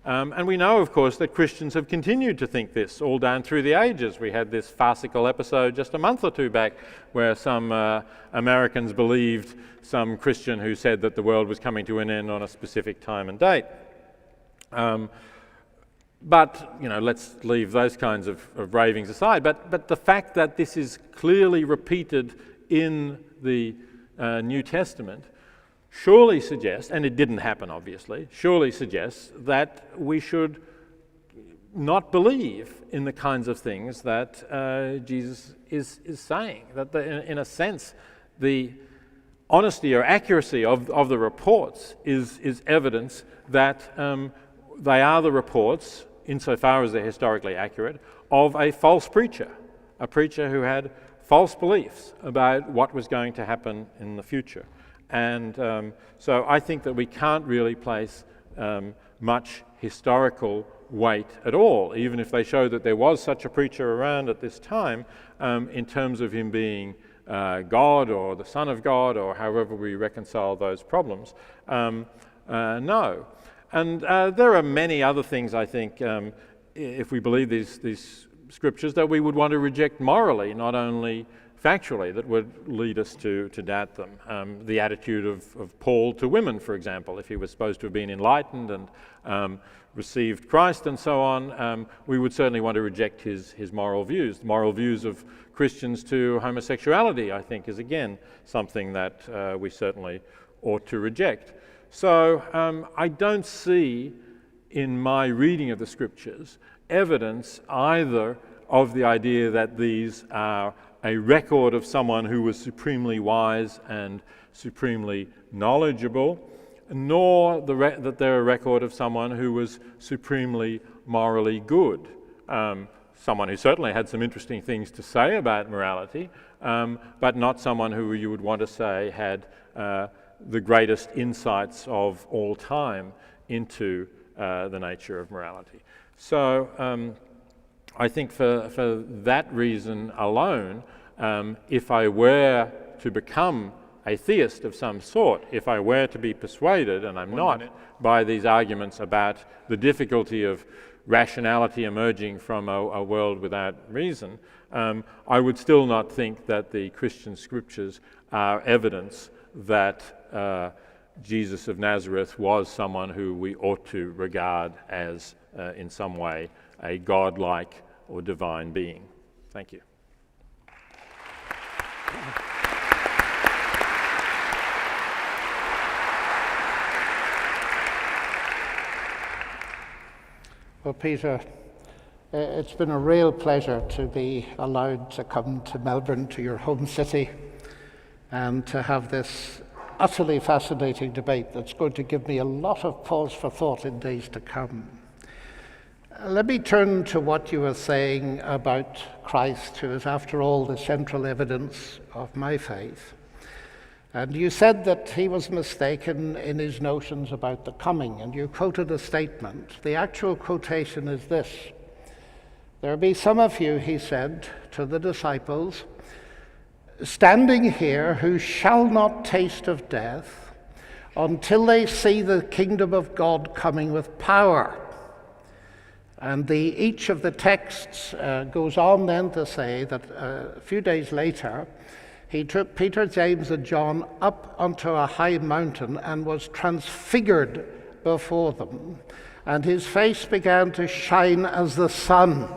And we know, of course, that Christians have continued to think this all down through the ages. We had this farcical episode just a month or two back where some Americans believed some Christian who said that the world was coming to an end on a specific time and date. But let's leave those kinds of ravings aside. But the fact that this is clearly repeated in the New Testament surely suggests, and it didn't happen obviously, surely suggests that we should not believe in the kinds of things that Jesus is saying. That in a sense, the honesty or accuracy of the reports is evidence that they are the reports, insofar as they're historically accurate, of a false preacher, a preacher who had false beliefs about what was going to happen in the future. And so I think that we can't really place much historical weight at all, even if they show that there was such a preacher around at this time, in terms of him being God or the Son of God, or however we reconcile those problems. No. And there are many other things, I think, if we believe these scriptures, that we would want to reject morally, not only factually that would lead us to doubt them. The attitude of Paul to women, for example, if he was supposed to have been enlightened and received Christ and so on, we would certainly want to reject his moral views. The moral views of Christians to homosexuality, I think, is again something that we certainly ought to reject. So I don't see in my reading of the Scriptures evidence either of the idea that these are a record of someone who was supremely wise and supremely knowledgeable, nor that they're a record of someone who was supremely morally good. Someone who certainly had some interesting things to say about morality, but not someone who you would want to say had the greatest insights of all time into the nature of morality. So I think for that reason alone, if I were to become a theist of some sort, if I were to be persuaded, and I'm not, by these arguments about the difficulty of rationality emerging from a world without reason, I would still not think that the Christian Scriptures are evidence that Jesus of Nazareth was someone who we ought to regard as, in some way, a godlike or divine being. Thank you. Well, Peter, it's been a real pleasure to be allowed to come to Melbourne, to your home city, and to have this utterly fascinating debate that's going to give me a lot of pause for thought in days to come. Let me turn to what you were saying about Christ, who is, after all, the central evidence of my faith. And you said that he was mistaken in his notions about the coming, and you quoted a statement. The actual quotation is this: "There be some of you," he said to the disciples, "standing here who shall not taste of death until they see the kingdom of God coming with power." And each of the texts goes on then to say that a few days later, he took Peter, James, and John up onto a high mountain and was transfigured before them, and his face began to shine as the sun.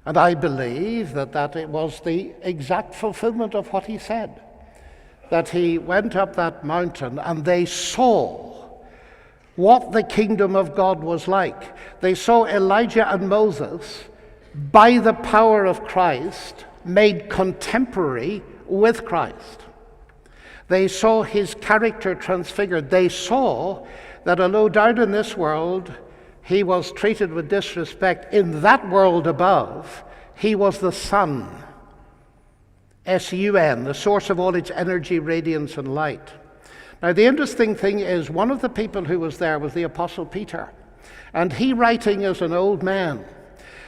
And I believe that it was the exact fulfillment of what he said, that he went up that mountain and they saw what the kingdom of God was like. They saw Elijah and Moses, by the power of Christ, made contemporary with Christ. They saw his character transfigured. They saw that although down in this world he was treated with disrespect, in that world above he was the sun, S-U-N, the source of all its energy, radiance, and light. Now, the interesting thing is, one of the people who was there was the Apostle Peter. And he, writing as an old man,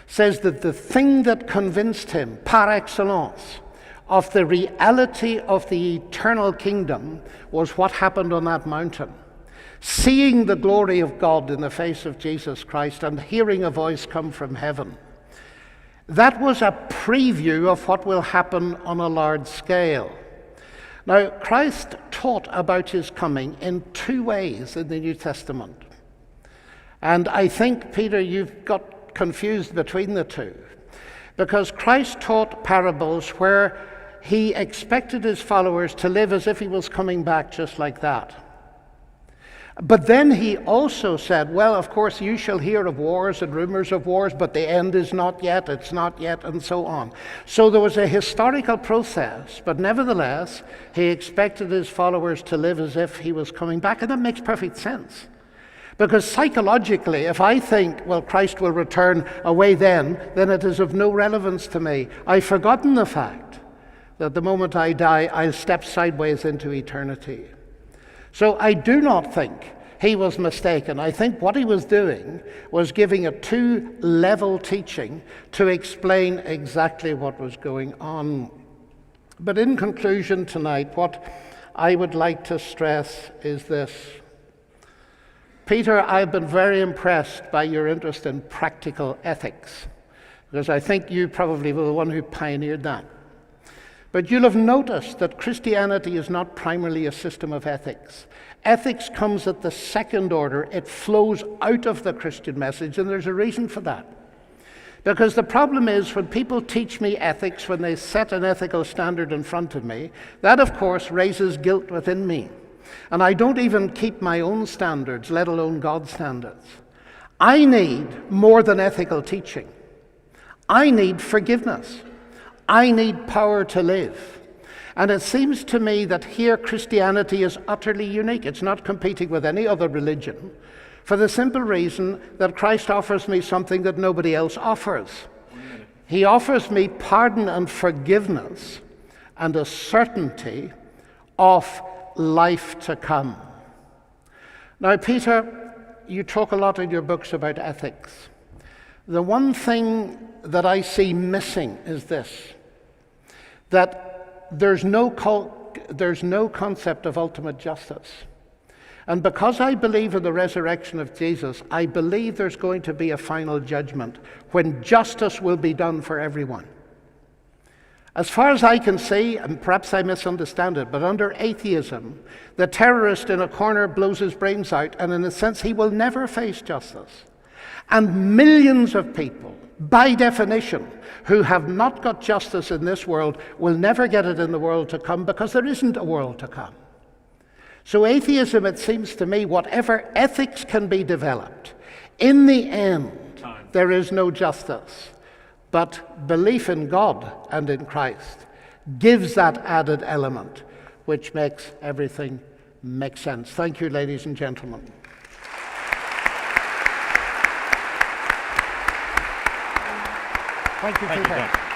says that the thing that convinced him, par excellence, of the reality of the eternal kingdom was what happened on that mountain. Seeing the glory of God in the face of Jesus Christ and hearing a voice come from heaven. That was a preview of what will happen on a large scale. Now, Christ taught about his coming in two ways in the New Testament. And I think, Peter, you've got confused between the two. Because Christ taught parables where he expected his followers to live as if he was coming back just like that. But then he also said, well, of course, you shall hear of wars and rumors of wars, but the end is not yet, it's not yet, and so on. So there was a historical process, but nevertheless, he expected his followers to live as if he was coming back, and that makes perfect sense. Because psychologically, if I think, well, Christ will return away then it is of no relevance to me. I've forgotten the fact that the moment I die, I'll step sideways into eternity. So I do not think he was mistaken. I think what he was doing was giving a two-level teaching to explain exactly what was going on. But in conclusion tonight, what I would like to stress is this. Peter, I've been very impressed by your interest in practical ethics, because I think you probably were the one who pioneered that. But you'll have noticed that Christianity is not primarily a system of ethics. Ethics comes at the second order. It flows out of the Christian message, and there's a reason for that. Because the problem is, when people teach me ethics, when they set an ethical standard in front of me, that of course raises guilt within me. And I don't even keep my own standards, let alone God's standards. I need more than ethical teaching. I need forgiveness. I need power to live. And it seems to me that here Christianity is utterly unique. It's not competing with any other religion, for the simple reason that Christ offers me something that nobody else offers. He offers me pardon and forgiveness and a certainty of life to come. Now, Peter, you talk a lot in your books about ethics. The one thing that I see missing is this, that there's no concept of ultimate justice. And because I believe in the resurrection of Jesus, I believe there's going to be a final judgment when justice will be done for everyone. As far as I can see, and perhaps I misunderstand it, but under atheism, the terrorist in a corner blows his brains out, and in a sense he will never face justice. And millions of people, by definition, who have not got justice in this world will never get it in the world to come, because there isn't a world to come. So atheism, it seems to me, whatever ethics can be developed, in the end, there is no justice. But belief in God and in Christ gives that added element, which makes everything make sense. Thank you, ladies and gentlemen. Thank you, Peter.